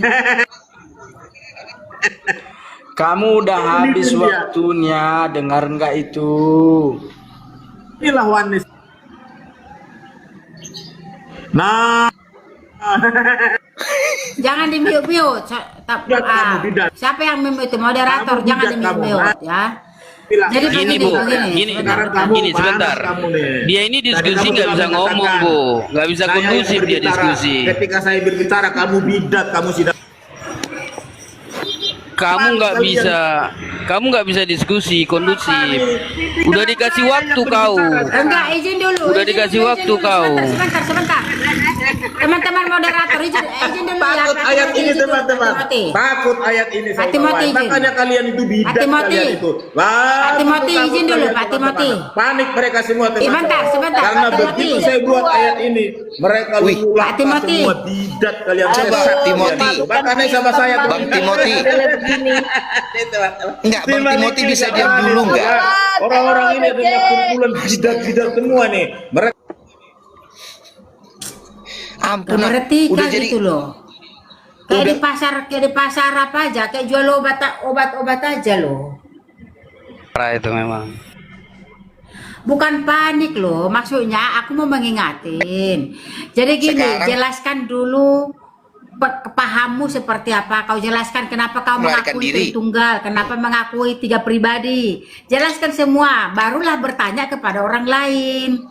Kamu udah habis waktunya, dengar nggak itu? Inilah oneness. Nah. jangan di mute. Siapa yang mute? Moderator, jangan di mute ya. Jadi Gini Bu, gini sebentar. Dia ini diskusi nggak bisa ngomong Bu, nggak bisa kondusif dia diskusi. Ketika saya berbicara kamu bidat, kamu tidak. Kamu nggak bisa diskusi kondusif. Udah dikasih waktu kau. Enggak, izin dulu. Udah dikasih waktu kau. Sebentar. Teman-teman moderator, izin dulu ya. Takut ayat ini teman-teman. Takut ayat ini Pak Timothy, izin. makanya kalian itu bidat, Pak Timothy. kalian itu. Pak Timothy, izin dulu, Pak Timothy. Panik mereka semua teman-teman. Sebentar. Karena Pak Timothy. begitu saya buat ayat ini, mereka lululah Pak Timothy. semua bidat kalian. Coba Timothy. Makanya sama saya Bang Timothy. Enggak, Bang Timothy bisa diam dulu enggak? Orang-orang ini adalah kumpulan bidat-bidat semua nih. Mereka Ampun, Berarti udah kan jadi gitu loh. Kayak di pasar apa aja, kayak jual obat-obat aja loh. Parah itu memang. Bukan panik loh, maksudnya aku mau mengingatin. Jadi gini, jelaskan dulu pahammu seperti apa. Kau jelaskan kenapa kau mengakui Tritunggal, kenapa mengakui 3 pribadi. Jelaskan semua, barulah bertanya kepada orang lain.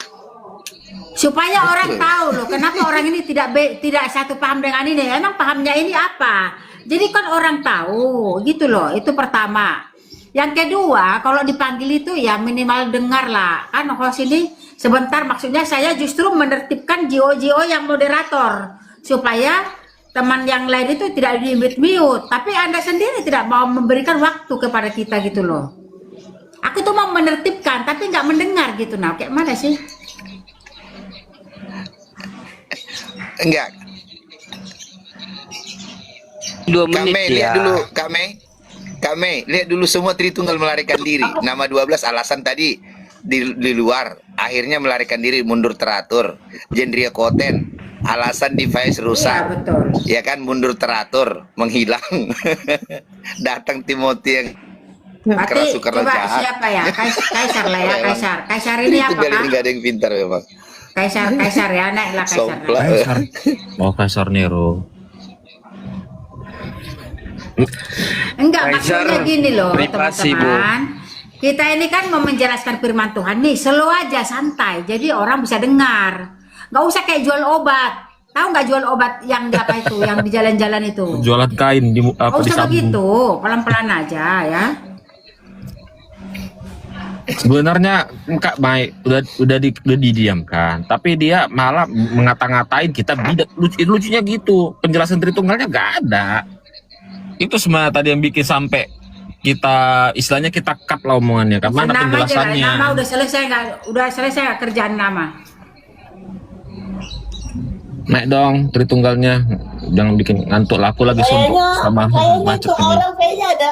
Supaya orang tahu loh, kenapa orang ini tidak satu paham dengan ini. Emang pahamnya ini apa? Jadi kan orang tahu, gitu loh. Itu pertama. Yang kedua, kalau dipanggil itu ya minimal dengar lah. Kan host ini sebentar, maksudnya saya justru menertibkan JO yang moderator. Supaya teman yang lain itu tidak di-mute. Tapi Anda sendiri tidak mau memberikan waktu kepada kita gitu loh. Aku tuh mau menertibkan, tapi nggak mendengar gitu. Nah, kayak mana sih? Enggak. 2 menit lihat dulu, Kak Mei, lihat dulu semua Tritunggal melarikan diri. Nama 12 alasan tadi di luar, akhirnya melarikan diri, mundur teratur. Jendria Koten, alasan device rusak. Ya, betul. Ya kan, mundur teratur, menghilang. Datang Timothy yang Berarti coba siapa ya? Kaisar lah ya, Kaisar. Kaisar ini apa Tunggal Kak? ini nggak ada yang pintar memang. Kaisar ya, naiklah Kaisar. Kaisar. Oh, Kaisar Nero. Enggak, Kaisar maksudnya gini loh privasi, teman-teman. Kita ini kan mau menjelaskan firman Tuhan nih, slow aja, santai. Jadi orang bisa dengar. Nggak usah kayak jual obat. Tahu nggak jual obat yang di apa itu, yang di jalan-jalan itu? Jualan kain di Nggak usah begitu, pelan-pelan aja ya. Sebenarnya Kak Mai udah didiamkan, tapi dia malah mengata-ngatain kita bidat. Lucunya gitu, penjelasan Tritunggalnya nggak ada. Itu semua tadi yang bikin sampai kita istilahnya kita cut lah omongannya. Mana penjelasannya? Nama udah selesai nggak kerjaan nama? Naik dong Tritunggalnya, jangan bikin ngantuk lah. Aku lagi suntuk sama macet ini. Orang kayaknya ada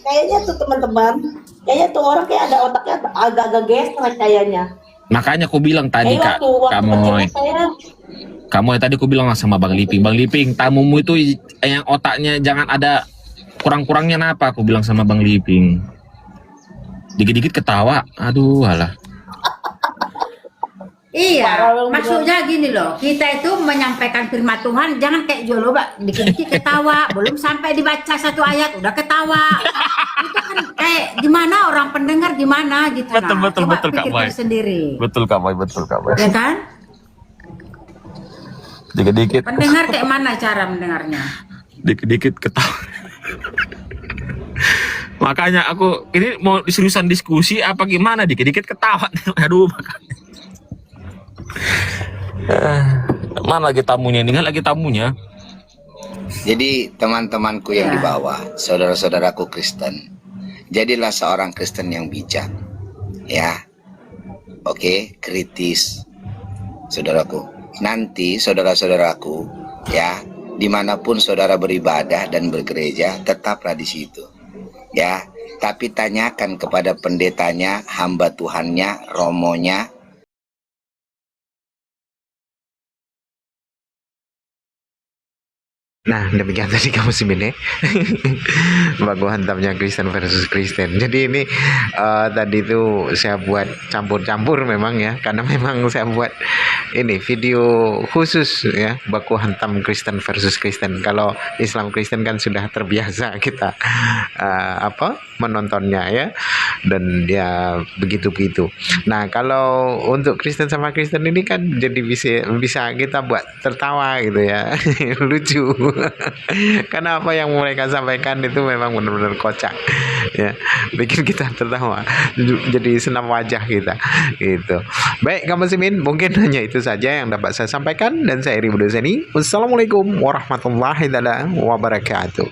kayaknya tuh teman-teman, kayaknya tuh orang kayak ada otaknya agak-agak gesrek kayaknya. Makanya aku bilang tadi Kak, kamu tadi aku bilang sama Bang Liping, tamumu itu yang otaknya jangan ada kurang-kurangnya apa, aku bilang sama Bang Liping. Dikit-dikit ketawa, aduh alah. Iya, maksudnya gini loh, kita itu menyampaikan firman Tuhan, jangan kayak jual obat, dikit-dikit ketawa, belum sampai dibaca 1 ayat udah ketawa. Itu kan kayak gimana orang pendengar gimana gitu. Betul Kak Mai. Sendiri. Betul Kak Mai. Ya kan? Dikit-dikit. Pendengar kayak mana cara mendengarnya? Dikit-dikit ketawa. Makanya aku ini mau seriusan diskusi apa gimana, dikit-dikit ketawa. Aduh, makanya. Mana lagi tamunya? Ini lagi tamunya. Jadi teman-temanku yang di bawah, saudara-saudaraku Kristen, jadilah seorang Kristen yang bijak, ya. Oke, kritis, saudaraku. Nanti saudara-saudaraku, ya, dimanapun saudara beribadah dan bergereja, tetaplah di situ, ya. Tapi tanyakan kepada pendetanya, hamba Tuhannya, romonya. Nah, demikian tadi kamu simile baku hantamnya Kristen versus Kristen. Jadi ini tadi itu saya buat campur-campur memang ya, karena memang saya buat ini video khusus ya, baku hantam Kristen versus Kristen. Kalau Islam Kristen kan sudah terbiasa kita menontonnya ya, dan ya begitu-begitu. Nah, kalau untuk Kristen sama Kristen ini kan jadi bisa kita buat tertawa gitu ya. Lucu. Karena apa yang mereka sampaikan itu memang benar-benar kocak ya, bikin kita tertawa, jadi senam wajah kita gitu. Baik kaum muslimin, mungkin hanya itu saja yang dapat saya sampaikan, dan saya Iri Buduseni. Wassalamualaikum warahmatullahi wabarakatuh.